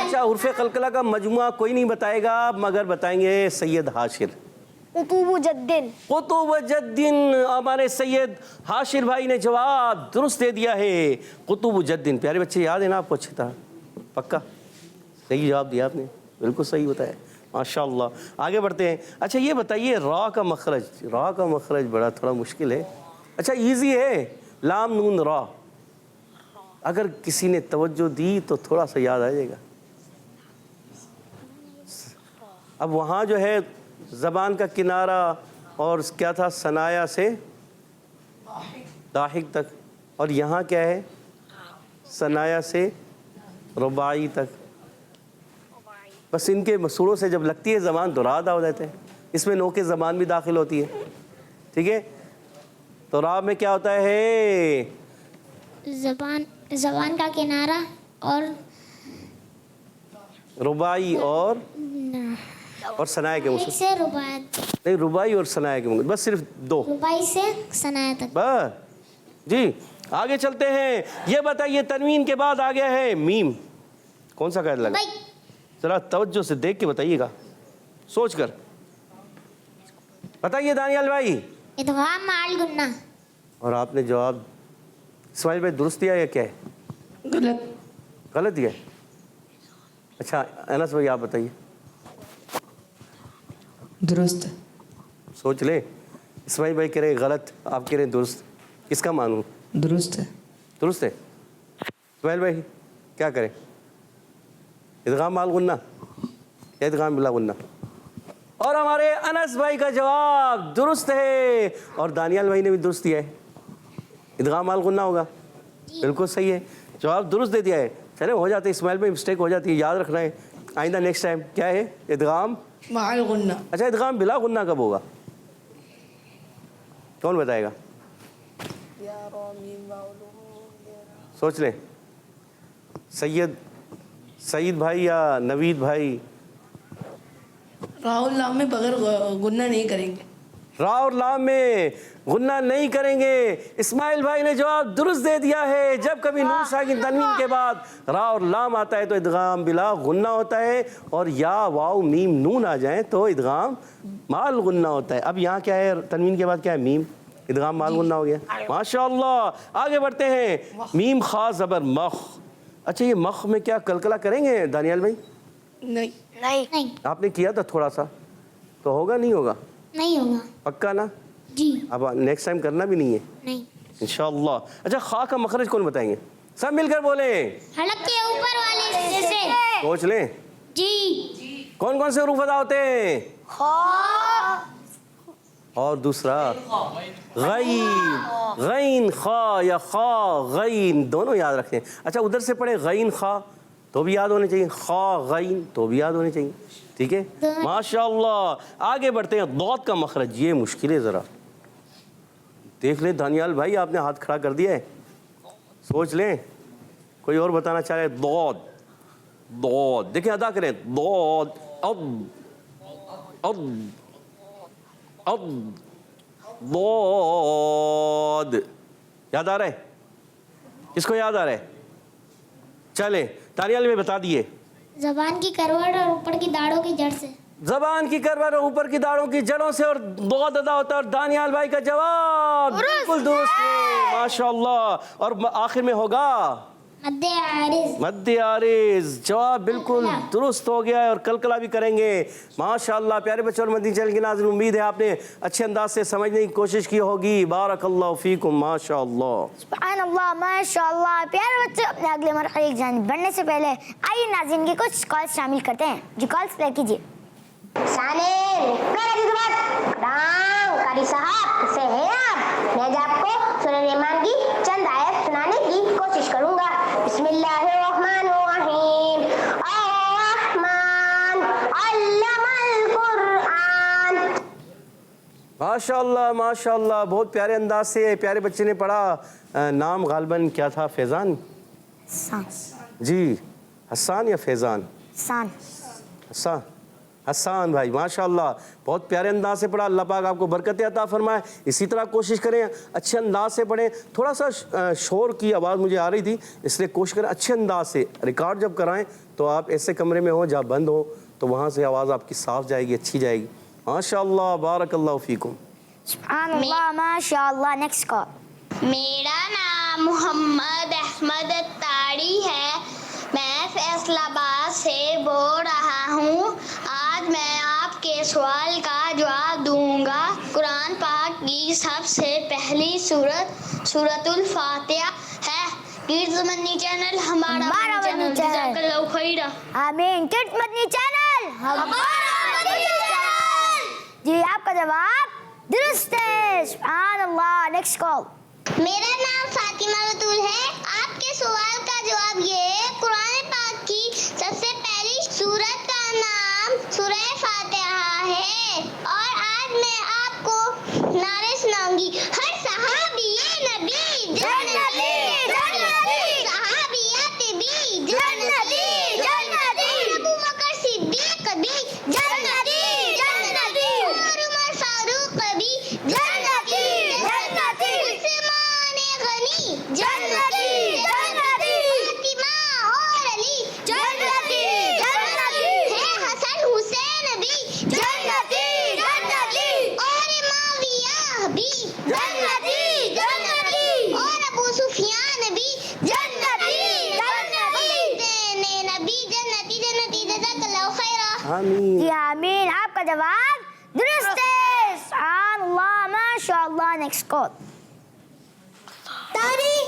अच्छा उर्फ़े कलकला का मजमुआ कोई नहीं बताएगा, मगर बताएंगे सैयद हाशिर। कुतुबुज्जद्दीन। हमारे सैयद हाशिर भाई ने जवाब दुरुस्त दे दिया है, कुतुबुज्जद्दीन। प्यारे बच्चे याद है ना आपको अच्छी तरह? पक्का सही जवाब दिया आपने, बिल्कुल सही बताया, माशाअल्लाह। आगे बढ़ते हैं। अच्छा ये बताइए रा का मखरज, रा का मखरज बड़ा थोड़ा मुश्किल है। अच्छा इजी है, लाम नून रा। अगर किसी ने तवज्जो दी तो थोड़ा सा याद आ जाएगा। अब वहाँ जो है ज़बान का किनारा और क्या था? सनाया से दाहिक तक, और यहाँ क्या है? सनाया से रुबाई तक, बस इनके मसूरों से जब लगती है ज़बान तो रा अदा हो जाते हैं। इसमें नो के ज़बान भी दाखिल होती है, ठीक है। तो रा में क्या होता है?
जबान का किनारा और
रुबाई और सनाया के मुँह
से रुबाई,
नहीं, रुबाई और सनाया के मुँह, बस सिर्फ दो,
रुबाई से सनाया तक।
बस जी। आगे चलते हैं। ये बताइए तनवीन के बाद आ गया है मीम, कौन सा कायदा लगा? जरा तवज्जो से देख के बताइएगा, सोच कर बताइए दानियाल भाई।
इदगाम माल गुन्ना।
और आपने जवाब इस्माइल भाई दुरुस्त दिया या क्या है?
गलत।
गलत दिया है? अच्छा अनस भाई आप बताइए।
दुरुस्त।
सोच ले, इस्माइल भाई कह रहे गलत, आप कह रहे दुरुस्त, किसका मानूं?
दुरुस्त है।
दुरुस्त है। इस्माइल भाई क्या करें, इदगाम माल गुन्ना या इदगाम बिला गुन्ना? और हमारे अनस भाई का जवाब दुरुस्त है, और दानियाल भाई ने भी दुरुस्त दिया है, इदगाम माल गुन्ना होगा। बिल्कुल सही है, जवाब दुरुस्त दे दिया है। चले हो जाते, इस्माइल भाई मिस्टेक हो जाती है, याद रखना है आइंदा, नेक्स्ट टाइम क्या है? इदगाम
माल गुन्ना।
अच्छा, इदगाम बिला गुन्ना कब होगा, कौन बताएगा? सोच ले, सईद भाई या नवीद भाई?
राहुल नाम में बगैर गुन्ना नहीं करेंगे।
रा और लाम में गुन्ना नहीं करेंगे। इस्माइल भाई ने जवाब दुरुस्त दे दिया है। जब कभी नून साकिन तनवीन के बाद रा और लाम आता है तो इदगाम बिला गुन्ना होता है, और या वाव मीम नून आ जाए तो इदगाम माल गुन्ना होता है। अब यहाँ क्या है, तनवीन के बाद क्या है? मीम, इदगाम माल गुन्ना हो गया। माशाअल्लाह। आगे बढ़ते हैं। मीम खा ज़बर मख। अच्छा, ये मख में क्या कलकला करेंगे दानियाल भाई?
नहीं।
नहीं।
आपने किया था थोड़ा सा, तो होगा नहीं होगा?
नहीं होगा।
पक्का ना?
जी।
अब नेक्स्ट टाइम करना भी नहीं है
नहीं।
इंशाअल्लाह। अच्छा, खा का मखरज कौन बताएंगे? सब मिलकर बोले।
हलक के ऊपर वाले हिस्से से।
सोच लें
जी।
कौन कौन से हरूफ अदा होते हैं? और दूसरा गईन, गईन खा या खा गईन, दोनों याद रखें। अच्छा, उधर से पढ़े गईन खा तो भी याद होने चाहिए, खा गईन तो भी याद होने चाहिए, ठीक है। माशाअल्लाह। आगे बढ़ते हैं। दौद का मखरज, ये मुश्किल है, ज़रा देख ले दानियाल भाई, आपने हाथ खड़ा कर दिया है, सोच लें कोई और बताना चाह रहे। दौद, दौद देखिए, अदा करें। दौद, दौद, याद आ रहा है? किसको याद आ रहा है? चले तानियाल में बता दिए।
जबान की करवट और ऊपर की दाढ़ों की जड़ से।
जबान की करवट और ऊपर की दाढ़ों की जड़ों से, और दौद अदा होता है। और दानियाल भाई का जवाब बिल्कुल दुरुस्त है, माशाअल्लाह। और आखिर में होगा
मद्दे आरिज।
मद्दे आरिज, जवाब बिल्कुल दुरुस्त हो गया है, और कलकला भी करेंगे। माशाअल्लाह। प्यारे बच्चों और मदनी चैनल के नाज़रीन, उम्मीद है आपने अच्छे अंदाज से समझने की कोशिश की होगी। बारकल्लाहु फीकुम। माशाअल्लाह,
सुभानअल्लाह, माशाअल्लाह। प्यारे बच्चों, अपने अगले मरहले की जानिब बढ़ने से पहले आइए नाज़रीन के कुछ कॉल्स शामिल करते हैं। जी, कॉल्स प्ले कीजिए।
कारी साहब से हैं आप? मैं आज आपको सूरह रहमान की चंद आयत सुनाने की कोशिश करूंगा। बिस्मिल्लाहिर्रहमानिर्रहीम। अर्रहमान अल्लमल कुरआन।
माशाअल्लाह, माशाअल्लाह, बहुत प्यारे अंदाज से प्यारे बच्चे ने पढ़ा। नाम गालिबन क्या था? फैज़ान जी, हसान या फैज़ान? हसान, हसान भाई, माशाअल्लाह, बहुत प्यारे अंदाज से पढ़ा। अल्लाह पाक आपको बरकत अता फरमाए। इसी तरह कोशिश करें, अच्छे अंदाज से पढ़ें। थोड़ा सा शोर की आवाज़ मुझे आ रही थी, इसलिए कोशिश करें अच्छे अंदाज से। रिकॉर्ड जब कराएं तो आप ऐसे कमरे में हो जहाँ बंद हो, तो वहाँ से आवाज़ आपकी साफ जाएगी, अच्छी जाएगी। माशाअल्लाह, बारकल्लाहु फीकुम।
सुभानअल्लाह, माशाअल्लाह। Next call.
मेरा नाम मोहम्मद अहमद तारी है। मैं फैसलाबाद से बोल रहा हूँ। आज मैं आपके सवाल का जवाब दूंगा। कुरान पाक की सबसे पहली सूरत सूरतुल फातिहा है। किड्स मदनी चैनल हमारा चैनल। जज़ाकल्लाहु खैरा।
आमीन। किड्स मदनी चैनल हमारा मदनी चैनल। जी, आपका जवाब दुरुस्त है। सुभानअल्लाह। Next call.
मेरा नाम फातिमा बतूल है। आपके सवाल का जवाब ये है, कुरान पाक की सबसे पहली सूरत का नाम सूरह फातिहा है। और आज मैं आपको नारे सुनाऊंगी। हर सहाबी नबी जन्नती, सहाबियात भी जन्नती, अबू बकर सिद्दीक भी जन्नती, और उमर फारूक भी जन्नती, उस्मान गनी जन्नती, फातिमा और अली जन्नती, है हसन हुसैन भी जन्नती, और मुआविया भी जन्नती, और अबू सुफियान भी जन्नती, नबी जन्नती, जज़ाकल्लाहु खैरा।
आमीन।
जी आमीन। आपका जवाब दुरुस्त है। सुभानअल्लाह, माशाअल्लाह। Next call.
तारी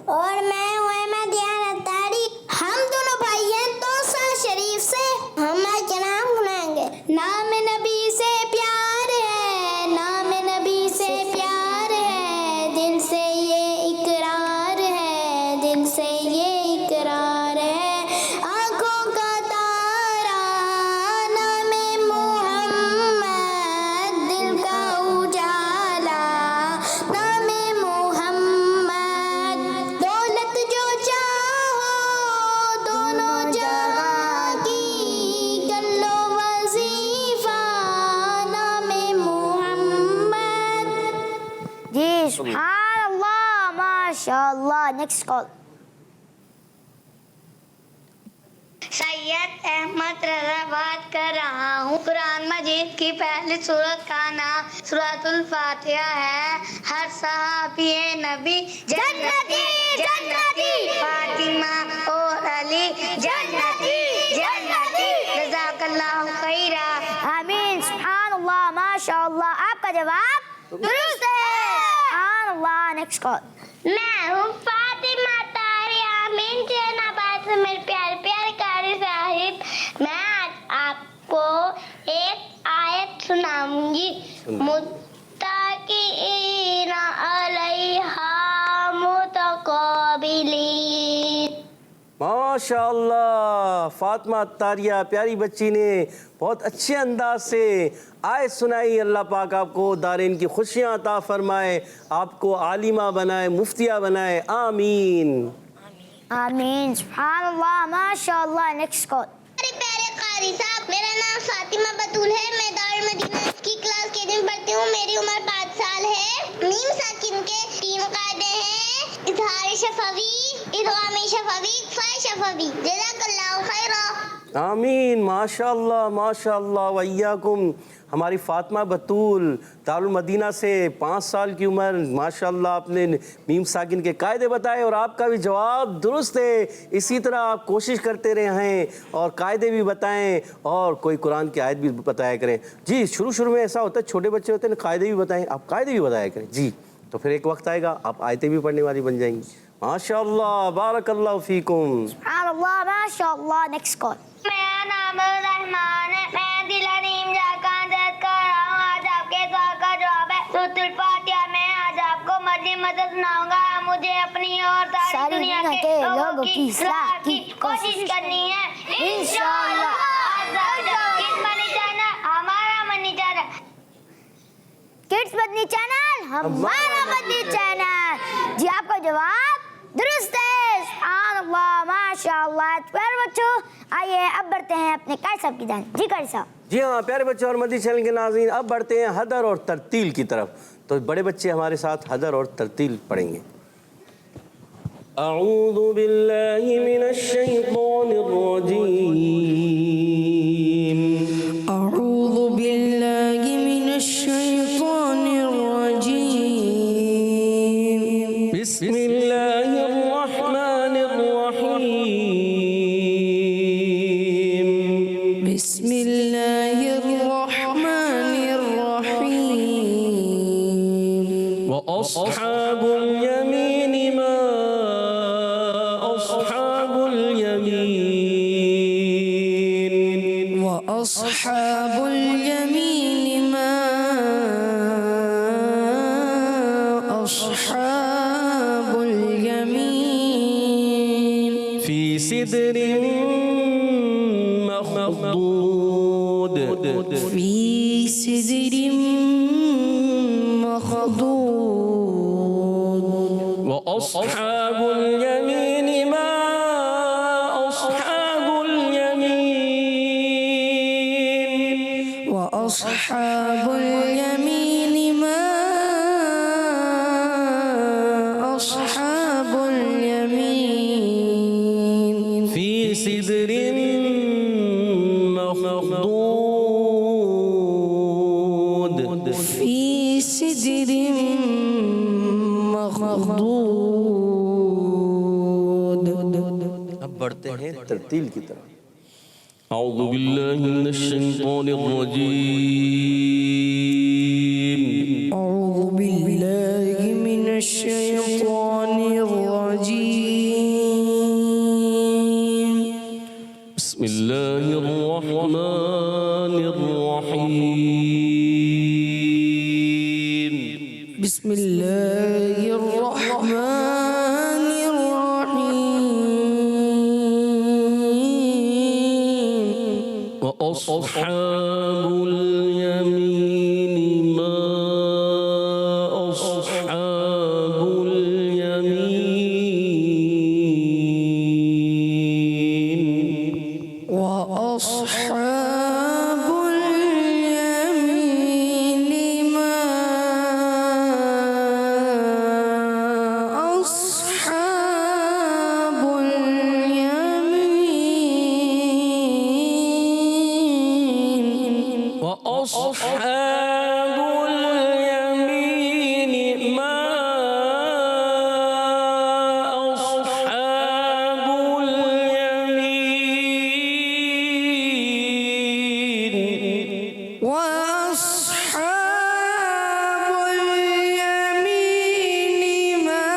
और मैं हूँ अहमद यार तारी। हम दोनों भाई हैं तोसा शरीफ से। हम क्या नाम गुनाएंगे। नाम नबी से प्यार है, नाम नबी से प्यार है, दिल से ये इकरार है, दिल से ये इकरार है। आंखों का तारा नाम मोहम्मद, दिल का उजाला नाम मोहम्मद। दौलत जो चाहो दोनों जहां की, कर लो वजीफा नाम मोहम्मद।
जी सुभानअल्लाह, माशाअल्लाह। Next call.
सैयद अहमद रजा बात कर रहा हूँ। कुरान मजीद की पहली सूरत का नाम सूरतुल फातिहा है। हर सहाबी नबी जन्नती, फातिमा और अली जन्नती, जज़ाकल्लाहु खैरा।
आमीन। सुभानअल्लाह, माशाअल्लाह। आपका जवाब दुरुस्त है। सुभानअल्लाह। Next call.
मैं हूँ फातिमा तारी आमीन जैनाबाद से मेरे प्यारे प्यारे कारी साहिब। मैं आज आपको एक आयत सुनाऊंगी। मुत्तकीना अलैहा मुतक़ाबिलीन।
माशाअल्लाह, फातिमा तारिया प्यारी बच्ची ने बहुत अच्छे अंदाज से आयत सुनाई। अल्लाह पाक आपको दारिन की खुशियाँ अता फरमाए, आपको आलिमा बनाए, मुफ्तिया बनाए। आमीन।
आमीन। सुभानअल्लाह, माशाअल्लाह। Next call.
मेरे प्यारे कारी साहब, मेरा नाम फातिमा बतूल है। मैं दारुल मदीना की क्लास के में पढ़ती हूँ। मेरी उम्र 5 साल है। मीम साकिन के 3 कायदे हैं, इज़हार शफवी, इदगाम शफवी, फा शफवी। जज़ाकल्लाहु खैरा।
आमीन। माशाअल्लाह, माशाअल्लाह वइयाकुम। हमारी फातिमा बतूल दारुल मदीना से 5 साल की उम्र। माशाअल्लाह, आपने मीम साकिन के कायदे बताए और आपका भी जवाब दुरुस्त है। इसी तरह आप कोशिश करते रहें और कायदे भी बताएं और कोई कुरान की आयत भी बताया करें। जी, शुरू में ऐसा होता है, छोटे बच्चे होते हैं कायदे भी बताएं, आप कायदे भी बताया करें। जी, तो फिर एक वक्त आएगा आप आयतें भी पढ़ने वाली बन जाएंगी। माशाअल्लाह, बारकल्लाहु फीकुम।
सुभानअल्लाह, माशाअल्लाह। Next call.
मेरा नाम रहमान है। मैं दिलानीम जाकान दर्द कर रहा हूँ। आज आपके सवाल का जवाब है सूरतुल फातिहा। मैं आज आपको मदद सुनाऊंगा। मुझे अपनी और सारी दुनिया के लोगों की इस्लाह की कोशिश करनी है इंशाअल्लाह। हमारा मनी चैनल
किड्स मदनी चैनल, हमारा मदनी चैनल। जी, आपका जवाब दुरुस्त है। सुभानअल्लाह, माशाअल्लाह। प्यारे बच्चों, आइए अब बढ़ते हैं अपने कारी साहब की जान। जी कारी साहब।
जी हाँ प्यारे बच्चों और मदनी चैनल के नाज़रीन, अब बढ़ते हैं हदर और तरतील की तरफ। तो बड़े बच्चे हमारे साथ हदर और तरतील पढ़ेंगे। अऊज़ु बिल्लाहि मिनश शैतानिर रजीम।
अऊज़ु बिल्लाहि मिनश शैतानिर रजीम।
बिस्मिल्लाहिर रहमानिर रहीम।
बिस्मिल्लाहिर रहमानिर रहीम।
व अस्हाबुल यमीन मा अस्हाबुल यमीन।
व अस्हाबुल यमीन मा अस्हाबुल
في سدر مخضود
في سدر مخضود
وأصحاب اليمين ما أصحاب اليمين
وأصحاب اليمين ما أصحاب اليمين
في سدر مخضود
في سدر مخضود.
اب بڑھتے ہیں ترتیل کی طرف. اعوذ باللہ من الشیطان الرجیم.
أعوذ بالله من الشيطان الرجيم.
بسم اللہ الرحمن الرحیم.
بسم الله الرحمن الرحيم.
وأصحاب اليمين ما أصحاب اليمين.
وأصحاب اليمين ما أصحاب اليمين.
وأصحاب اليمين ما أصحاب اليمين.
وأصحاب اليمين ما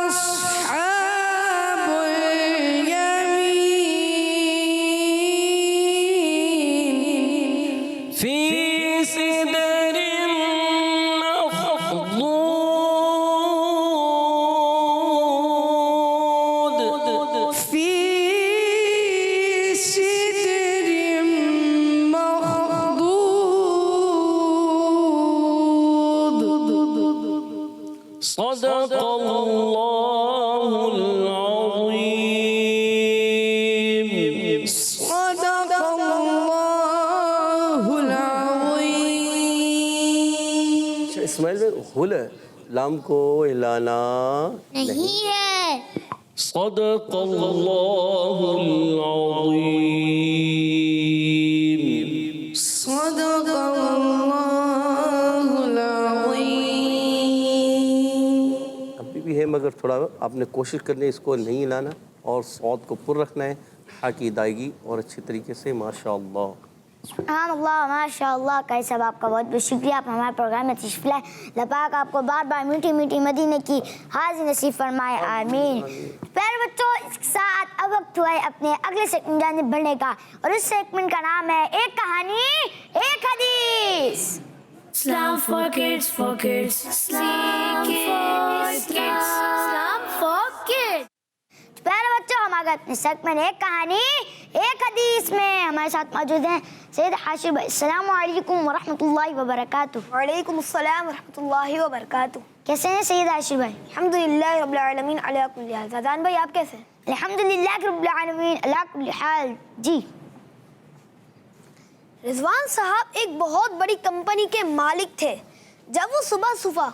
أصحاب اليمين.
في سدر مخضود.
في سدر مخضود.
صدق الله العظيم.
صدق الله العظيم.
اسماعیل میں ہل ہے، لام کو ہلانا
نہیں ہے.
صدق اللہ العظیم.
صدق الله العظيم.
ابھی بھی ہے مگر تھوڑا آپ نے کوشش کرنی ہے اس کو نہیں ہلانا اور صوت کو پر رکھنا ہے. حاکی ادائیگی اور اچھی طریقے سے ماشاءاللہ.
سبحان اللہ ماشاء اللہ. قاری صاحب آپ کا بہت بہت شکریہ. آپ ہمارے پروگرام میں تشریف لائے. اللہ پاک آپ کو بار بار میٹھی میٹھی مدینے کی حاضری نصیب فرمائے. آمین. پیارے بچوں، اس کے ساتھ اب وقت ہوا ہے اپنے اگلے سیگمنٹ جانب بڑھنے کا، اور اس سیگمنٹ کا نام ہے ایک کہانی ایک حدیث.
Islam for kids, for kids. Islam for kids. Islam for kids.
پیارے بچوں، ہم آگے اپنے سیگمنٹ ایک کہانی ایک حدیث میں ہمارے ساتھ موجود ہیں سید حاشر بھائی. السلام علیکم ورحمۃ اللہ وبرکاتہ.
وعلیکم السلام ورحمۃ اللہ وبرکاتہ.
کیسے ہیں سید حاشر بھائی؟
الحمدللہ رب العالمین علی کل حال. فیضان بھائی آپ کیسے ہیں؟
الحمدللہ رب العالمین علی کل حال. جی
رضوان صاحب ایک بہت بڑی کمپنی کے مالک تھے. جب وہ صبح صبح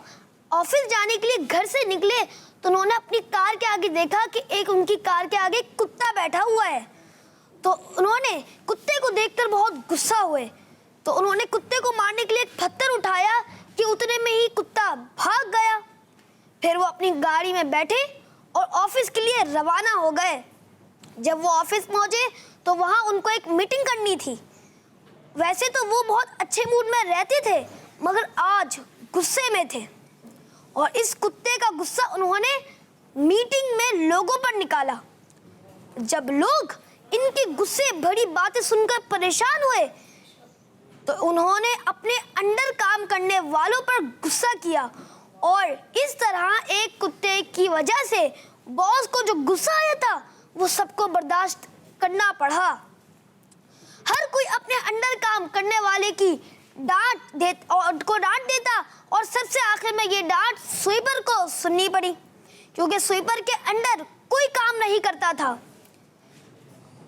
آفس جانے کے لیے گھر سے نکلے تو انہوں نے اپنی کار کے آگے دیکھا کہ ایک ان کی کار کے آگے کتا بیٹھا ہوا ہے. تو انہوں نے کتے کو دیکھ کر بہت غصہ ہوئے تو انہوں نے کتے کو مارنے کے لیے ایک پتھر اٹھایا کہ اتنے میں ہی کتا بھاگ گیا. پھر وہ اپنی گاڑی میں بیٹھے اور آفس کے لیے روانہ ہو گئے. جب وہ آفس پہنچے تو وہاں ان کو ایک میٹنگ کرنی تھی. ویسے تو وہ بہت اچھے موڈ میں رہتے تھے مگر آج غصے میں تھے اور اس کتے کا غصہ انہوں نے میٹنگ میں لوگوں پر نکالا. جب لوگ ان کی غصے بھری باتیں سن کر پریشان ہوئے تو انہوں نے اپنے انڈر کام کرنے والوں پر غصہ کیا اور اس طرح ایک کتے کی وجہ سے बॉस को जो गुस्सा आया था वो सबको बर्दाश्त करना पड़ा। हर कोई अपने अंडर काम करने वाले की डांट देता और सबसे आखिर में ये डांट स्वीपर को सुननी पड़ी, क्योंकि स्वीपर के अंडर कोई काम नहीं करता था,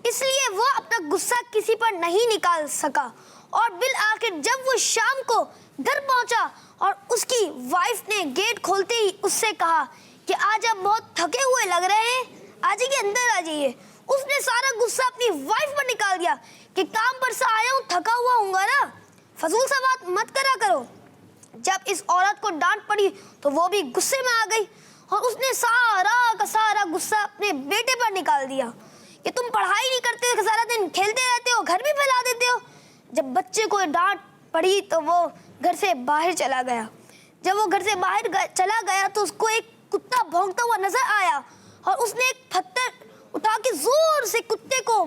इसलिए वो अपना गुस्सा किसी पर नहीं निकाल सका। और बिल आखिर जब वो शाम को घर पहुंचा और उसकी वाइफ ने गेट खोलते ही उससे कहा कि आज आप बहुत थके हुए लग रहे हैं, आ जाइए, अंदर आ जाइए। उसने सारा गुस्सा अपनी वाइफ पर निकाल दिया कि काम पर से आया हूँ, थका हुआ हूँगा ना, फजूल सा बात मत करा करो। जब इस औरत को डांट पड़ी तो वो भी गुस्से में आ गई और उसने सारा का सारा गुस्सा अपने बेटे पर निकाल दिया कि तुम पढ़ाई नहीं करते, सारा दिन खेलते रहते हो, घर भी फैला देते हो। जब बच्चे को डांट पड़ी तो वो घर से बाहर चला गया। जब वो घर से बाहर चला गया तो उसको एक कुत्ता भौंकता हुआ नजर आया और उसने एक पत्थर उठा के जोर से कुत्ते को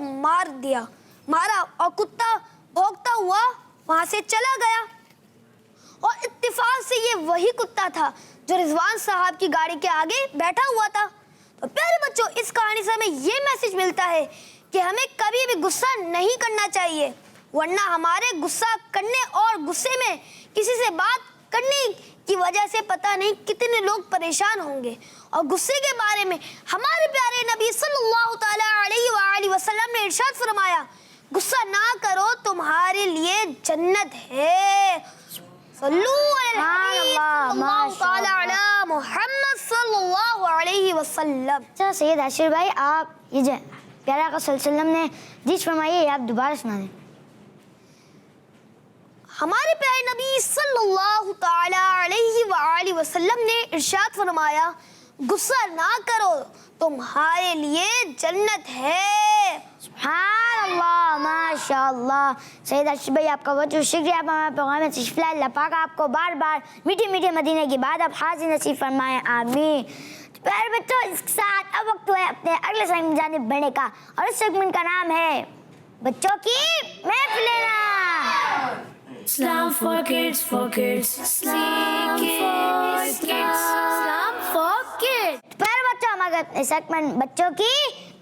मारा और कुत्ता भौंकता हुआ वहां से चला गया। और इत्तेफाक से ये वही कुत्ता था जो रिजवान साहब की गाड़ी के आगे बैठा हुआ था। तो प्यारे बच्चों, इस कहानी से हमें ये मैसेज मिलता है कि हमें कभी भी गुस्सा नहीं करना चाहिए, वरना हमारे गुस्सा करने और गुस्से में किसी से बात करने की वजह से पता नहीं कितने लोग परेशान होंगे। और गुस्से के बारे में हमारे प्यारे नबी सल्लल्लाहु तआला अलैहि वसल्लम ने इरशाद फरमाया, गुस्सा ना करो, तुम्हारे लिए जन्नत है। सल्लल्लाहु अला मुहम्मद सल्लल्लाहु अलैहि वसल्लम।
अच्छा सैयद आशिर भाई, आप ये जो प्यारे आका सल्लल्लाहु अलैहि वसल्लम ने हदीस फरमाई है, आप दोबारा सुना दें।
हमारे प्यारे नबी सल्लल्लाहु तआला अलैहि वसल्लम ने इरशाद फरमाया, गुस्सा ना करो, तुम्हारे लिए जन्नत है।
सुभान अल्लाह, माशाअल्लाह। सैयद आशिर भाई, आपका बहुत बहुत शुक्रिया, आप हमारे प्रोग्राम में तशरीफ लाए। अल्लाह पाक आपको बार बार मीठे मीठे मदीने की बात आप हाजिर नसीब फरमाएं, आमीन। तो प्यारे बच्चों, इसके साथ अब वक्त है अपने अगले सेगमेंट में जाने बढ़ने का, और इस सेगमेंट का नाम है बच्चों की महफिल।
Islam for kids, Islam for kids.
प्यारे बच्चों, हमारे सेगमेंट बच्चों की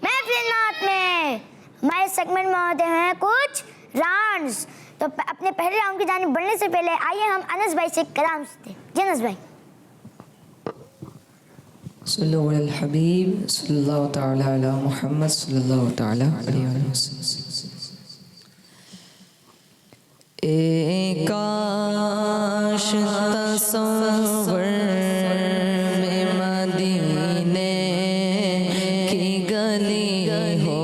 महफिल में हमारे सेगमेंट में होते हैं कुछ राउंड्स। तो अपने पहले राउंड की जानिब बढ़ने से पहले आइए हम अनस भाई से कलाम सुनते हैं। जी अनस भाई।
सल्लल्लाहु अलैहि हबीब सल्लल्लाहु तआला अला मुहम्मद सल्लल्लाहु तआला अलैहि वसल्लम। काश तस्वर में मदीने की गली हो,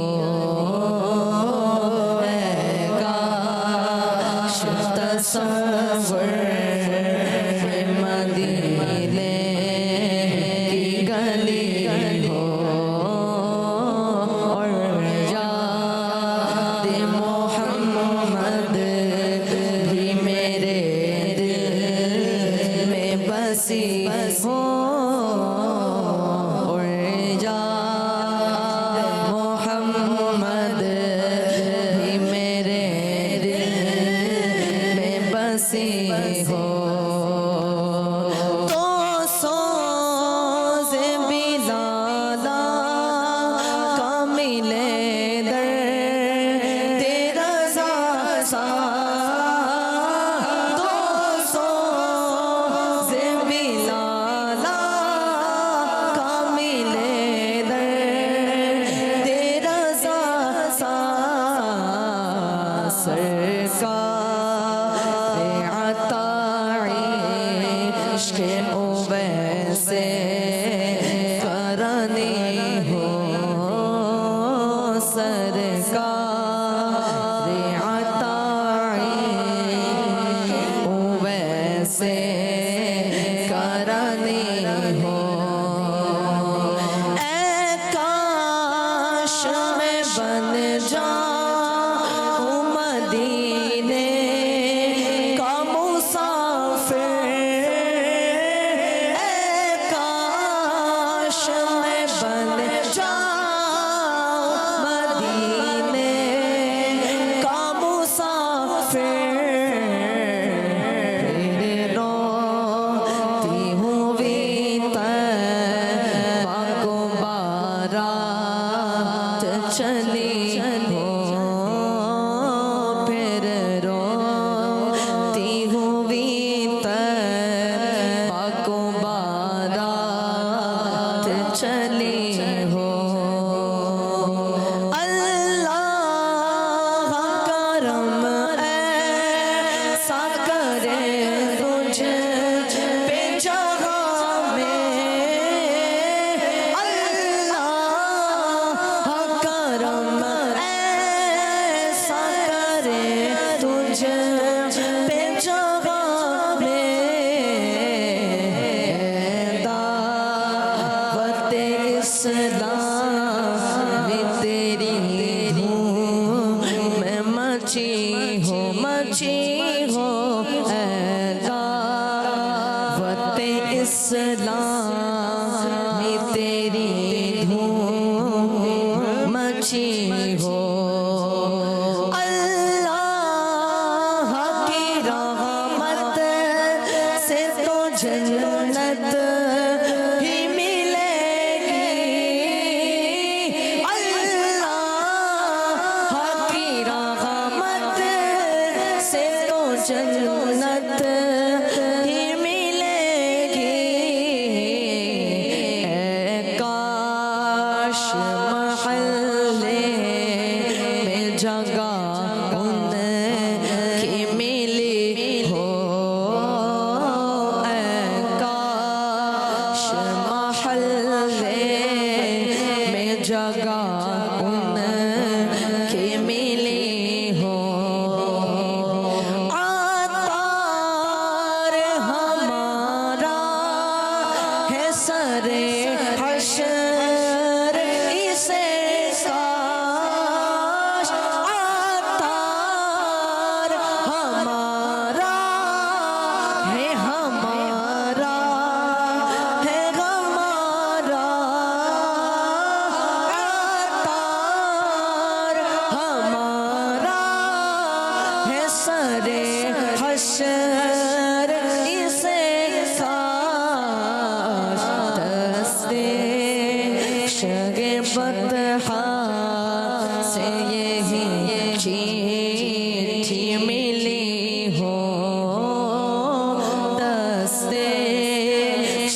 काश तस्वर में मदीने की गली हो, और याद मोहम्मद बसी हो, और याद मोहम्मद भी मेरे दिल में बसी हो। तो सोज़े बिलाला का मिले दर तेरा सा, اسلامی تیری دھوم مچی ہو اللہ کی رحمت سے تو جنت ہی ملے گی اللہ کی رحمت سے تو جنت ہی ملے گی اے کاش محلے میں جگہ ان کی ملی ہو اے کاش محلے میں جگہ ان کی ملی ہو عطار ہمارا ہے سر حشر اسے کاش عطار ہمارا ہے ہمارا ہے ہمارا عطار ہمارا ہے سر حشر اسے کاش دستے شگفتہ سے یہی چیٹھی ملی ہو دستے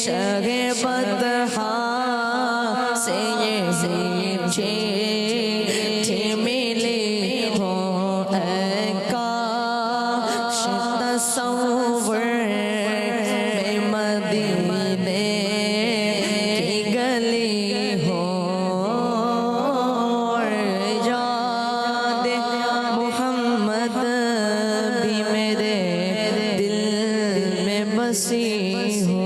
شگفتہ سے یہی چیٹھی ملی ہو اے کاش تصور میں مدینے کی گلی ہو اور یاد محمد بھی میرے دل میں بسی ہو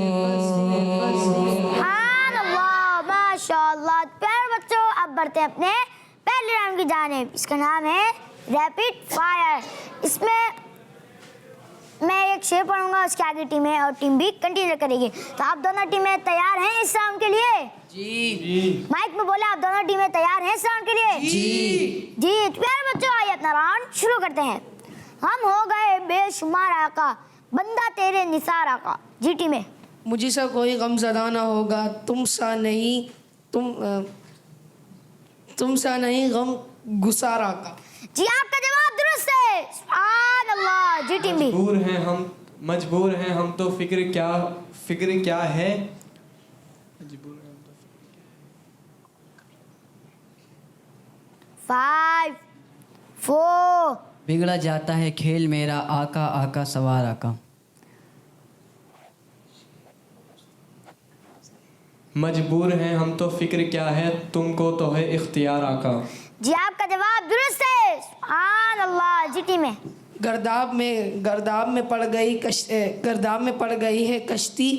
سبحان اللہ ماشاء اللہ. پیارے بچوں اب بڑھتے ہیں اپنے پہلے راؤنڈ کی جانب. اس کا نام ہے ریپڈ فائر. اس میں میں ایک شعر پڑھوں گا, اس کے آگے ٹیمیں اور ٹیم بھی کنٹینیو کرے گی. تو آپ دونوں ٹیمیں تیار ہیں اس راؤنڈ کے لیے؟ جی. مائک میں بولے آپ دونوں ٹیمیں تیار ہیں اس راؤنڈ کے لیے؟ جی. پیارے بچوں آئیے اپنا راؤنڈ شروع کرتے ہیں. ہم ہو گئے بے شمار آقا, بندہ تیرے نثار آقا. جی ٹیمیں.
مجھے سا کوئی غم زدہ نہ ہوگا, تم سا نہیں غم گسار آقا.
جی آپ کا جواب درست ہے. سبحان اللہ. جی ٹیم بھی.
مجبور ہیں ہم تو فکر کیا ہے
5 4
بگڑا جاتا ہے کھیل میرا آقا آقا سوار آقا.
مجبور ہیں ہم تو فکر کیا ہے تم کو تو ہے اختیار آقا.
جی آپ کا جواب درست ہے. سبحان اللہ. جی ٹیم ہے.
گرداب میں پڑ گئی ہے کشتی,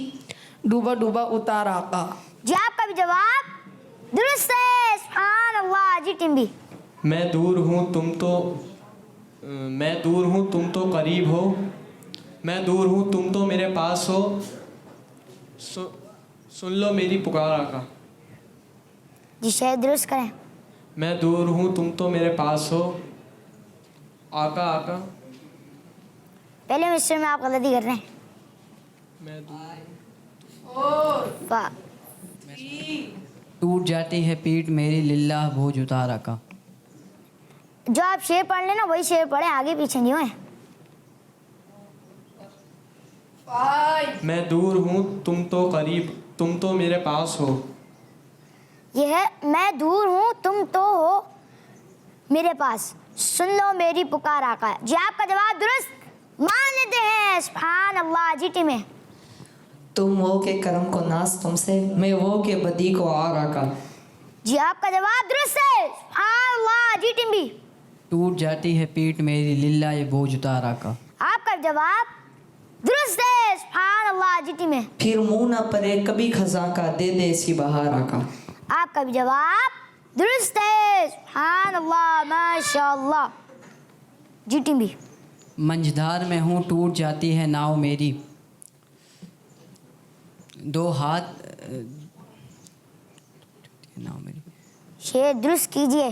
ڈوبا ڈوبا اتار آقا.
جی آپ کا بھی جواب درست ہے. سبحان اللہ. جی ٹیم بھی.
میں دور ہوں تم تو قریب ہو, میں دور ہوں تم تو میرے پاس ہو, سن لو میری پکار آقا.
جی شاید درست کریں.
میں دور ہوں تم تو میرے پاس ہو, آقا آقا.
پہلے مسٹر میں آپ غلطی کر رہے ہیں.
میں دور
ٹوٹ جاتی ہے پیٹ میری للہ بوجھ اتار آقا.
جو آپ شعر پڑھ لیں نا وہی شعر پڑھیں, آگے پیچھے نہیں ہوئے.
میں دور ہوں تم تو قریب, تم تو میرے پاس ہو.
یہ ہے میں دور ہوں تم تو ہو میرے پاس, سن لو میری پکار آقا. جی آپ کا جواب درست مان لیتے ہیں. سبحان اللہ. جی ٹیم ہے.
تم وہ کے کرم کو ناز تم سے, میں وہ کے بدی کو آر آقا.
جی آپ کا جواب درست ہے. سبحان اللہ. جی ٹیم بھی.
ٹوٹ جاتی ہے پیٹ میری للہ یہ بوجھ اتار آقا.
آپ کا جواب درست ہے. سبحان اللہ. جی ٹیم ہے.
پھر منہ نہ پرے کبھی خزاں کا, دے دے اسی بہار آقا.
آپ کا بھی جواب درست ہے. سبحان اللہ. ماشاء اللہ. جی ٹیم بھی.
منجھدار میں ہوں ٹوٹ جاتی ہے ناؤ میری, دو ہاتھ ناؤ میری
شعر درست کیجیے.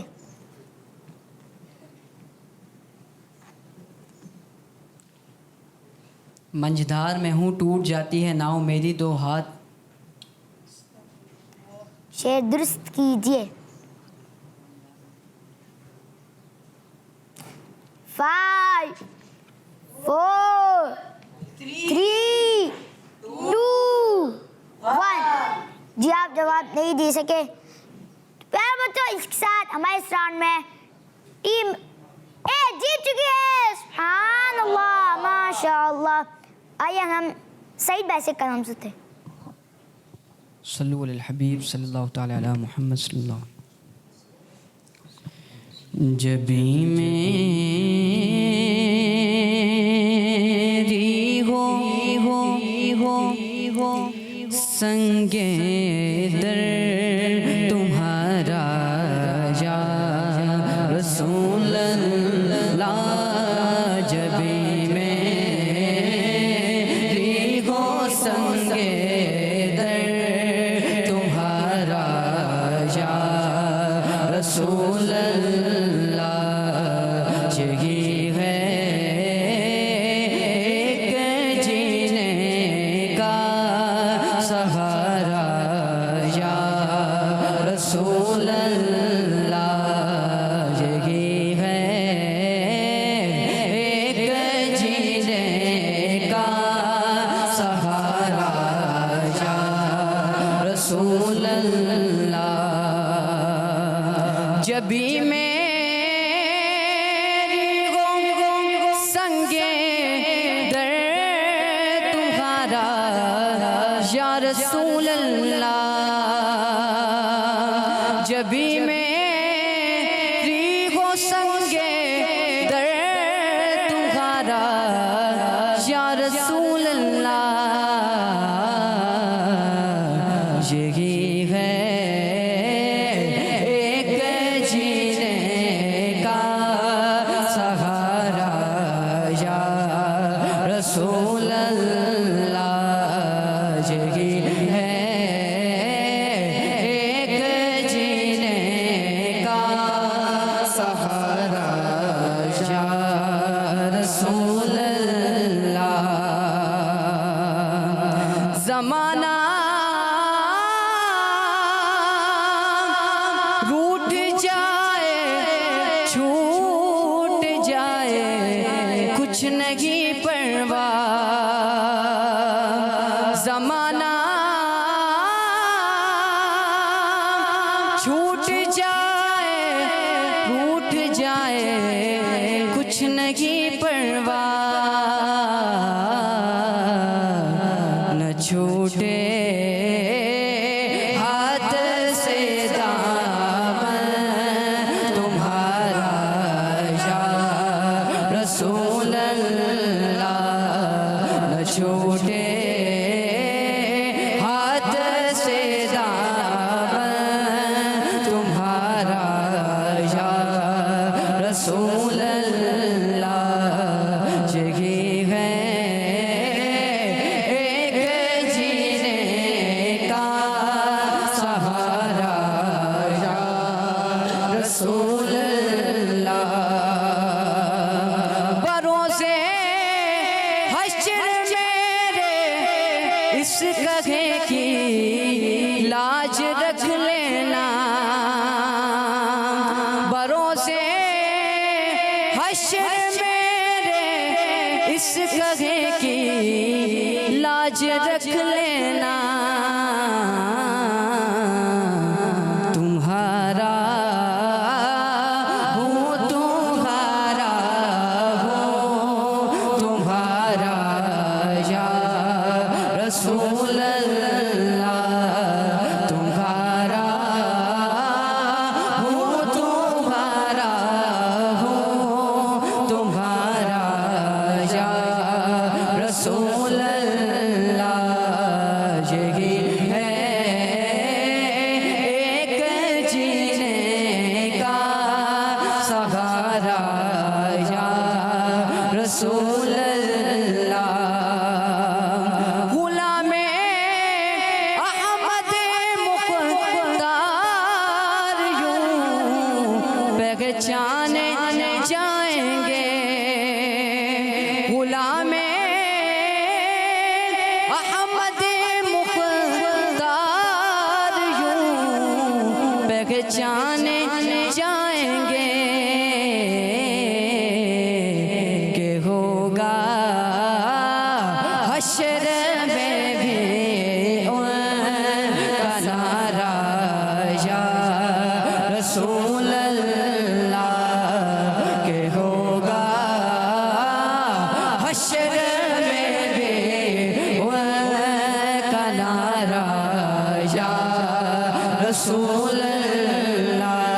منجھدار میں ہوں ٹوٹ جاتی ہے ناؤ میری دو ہاتھ.
شعر درست کیجیے. 5 4 3 2 1. جی آپ جواب نہیں دے سکے. پیارے بچوں اس کے ساتھ ہمارے اس راؤنڈ میں ٹیم اے جیت چکی ہے. سبحان اللہ ماشاء اللہ. آئیے ہم سعید بھائی سے کلام سنتے ہیں.
صلو علی الحبیب صلی اللہ تعالی علی محمد صلی اللہ. جبھی میری ہو سنگ در تمہارا یا رسول اللہ. جبھی میری ہو سنگ در تمہارا یا رسول اللہ. یہی ہے ایک جینے کا سہارا یا رسول اللہ. یہی ہے ایک جینے کا سہارا یا رسول اللہ. جبھی میری ہو سنگ در تمہارا یا رسول اللہ. جبھی میری ہو سنگ در تمہارا یا رسول اللہ. یہی ہے ایک جینے کا سہارا یا رسول اللہ. یہی ہے ایک جینے کا سہارا یا رسول اللہ. زمانہ روٹ جائے چھوٹ جائے کچھ نہیں پرواہ. زمانہ چھوٹ جائے روٹ جائے کچھ نہیں پرواہ. نہ چھوٹے ہاتھ سے دامن تمہارا یا رسول اللہ. نہ چھوٹے ہاتھ سے دامن تمہارا یا رسول اللہ. یہی ہے ایک جینے کا سہارا یا رسول اللہ. بروزے حشر میرے اس کہے کی لاج رکھ لینا. بروزے حشر میرے اس کہے کی لاج رکھ لینا. تمہارا ہوں تمہارا ہوں تمہارا یا رسول اللہ. تمہارا ہوں تمہارا ہوں تمہارا یا رسول اللہ. یہی ہے ایک جینے کا سہارا یا رسول اللہ. غلام
احمد مختار یوں پہچانے جائیں گے کہ ہوگا حشر میں بھی ان کا نعرہ یا رسول اللہ کہ ہوگا حشر میں بھی ان کا نعرہ یا رسول اللہ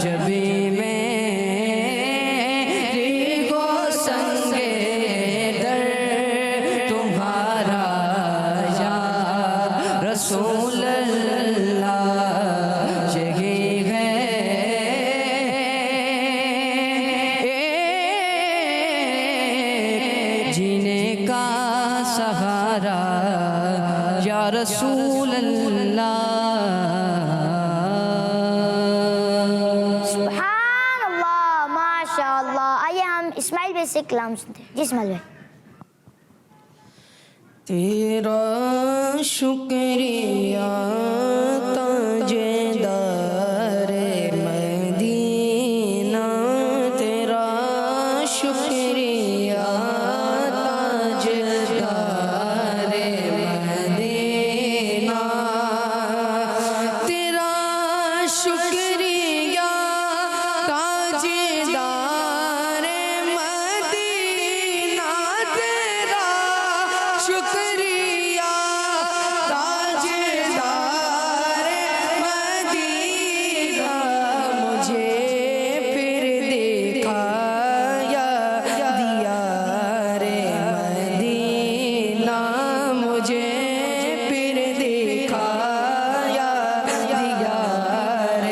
جبھی میری گو سنگے در تمہارا یا رسول اللہ یہی ہے جینے کا سہارا یا رسول اللہ
سبحان اللہ ماشاء اللہ. آئیے ہم اسماعیل بھائی سے کلام سنتے ہیں. جی اسماعیل بھائی.
تیرا شکریہ تاجدار مدینہ تیرا شکریہ تاجدار مدینہ تیرا شکریہ تاجدار مدینہ تیرا شکریہ تاجدار مدینہ مجھے پھر دکھایا دیار مدینہ مجھے پھر دکھایا دیار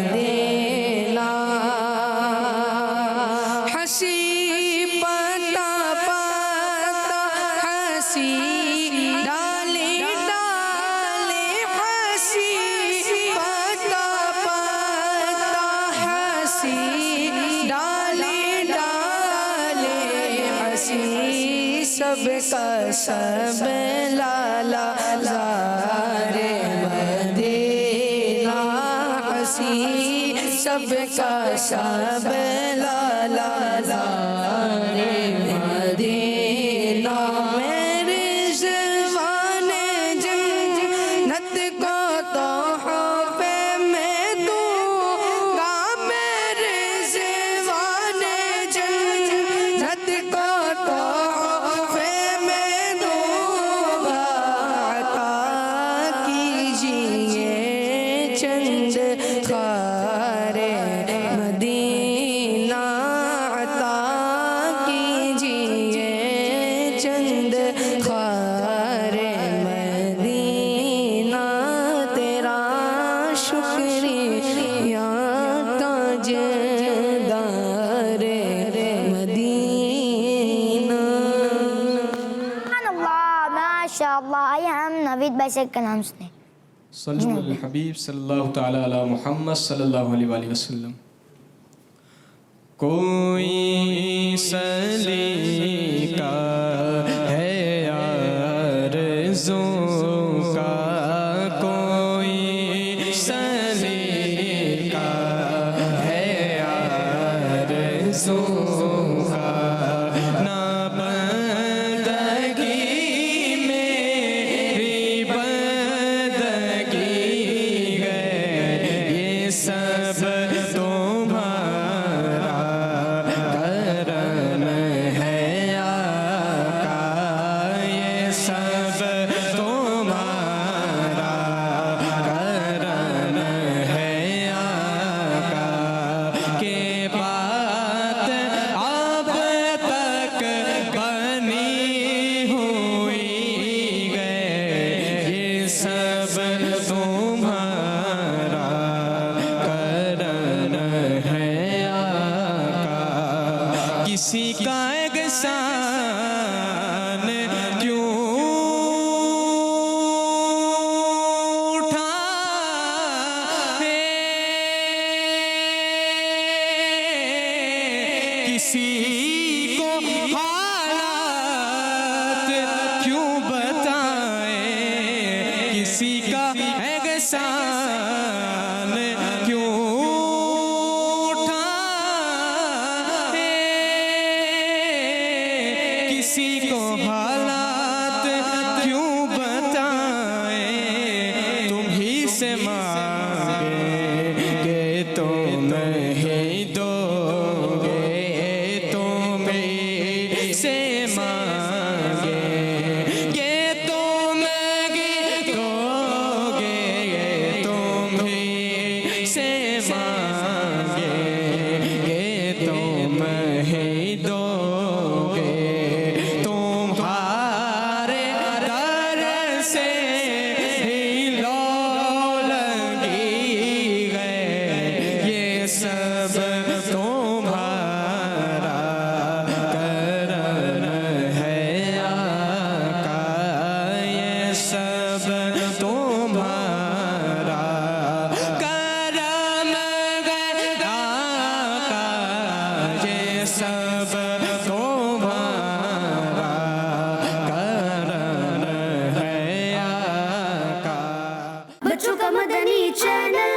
مدینہ ہنسی پتا پتا ہنسی ڈالی ڈالی ہنسی پتا پتا ہنسی ڈالی ڈالی ہنسی سب کا سب لالا زار مدینہ ہنسی سب کا سب لالا زار مدینہ میرے زبان جنت کو تحفے میں دوں گا میرے زبان جنت کو تحفے میں دوں گا عطا کیجیے چند خار مدینہ عطا کیجیے چند خار مدینہ تیرا شکریہ تاجدار مدینہ.
سبحان اللہ ماشاء اللہ. آئیے ہم نوید بھائی سے کلام سنتے ہیں.
صلو علی الحبیب صلی اللہ تعالی علی محمد صلی اللہ علیہ وآلہ وسلم. کوئی سلیقہ ہے آرزوں کا کوئی سلیقہ ہے آرزوں کا نہ بندگی میری بندگی ہے یہ سب تمہارا کرم ہے آقا یہ سب تمہارا किसी का एहसान क्यों उठाए, किसी को हालात क्यों बताए, तुम ही से मांगे तो नहीं दोगे, तुम ही से मांगे ये तुम ही दोगे, तुम ही से मांगे ये तुम ही दोगे, तुम्हारे दर से ही लो लगी है, ये सब तुम्हारा करम है आका, ये सब तुम्हारा करम है आका, ये सब तुम्हारा करम है आका।
बच्चों का मदनी चैनल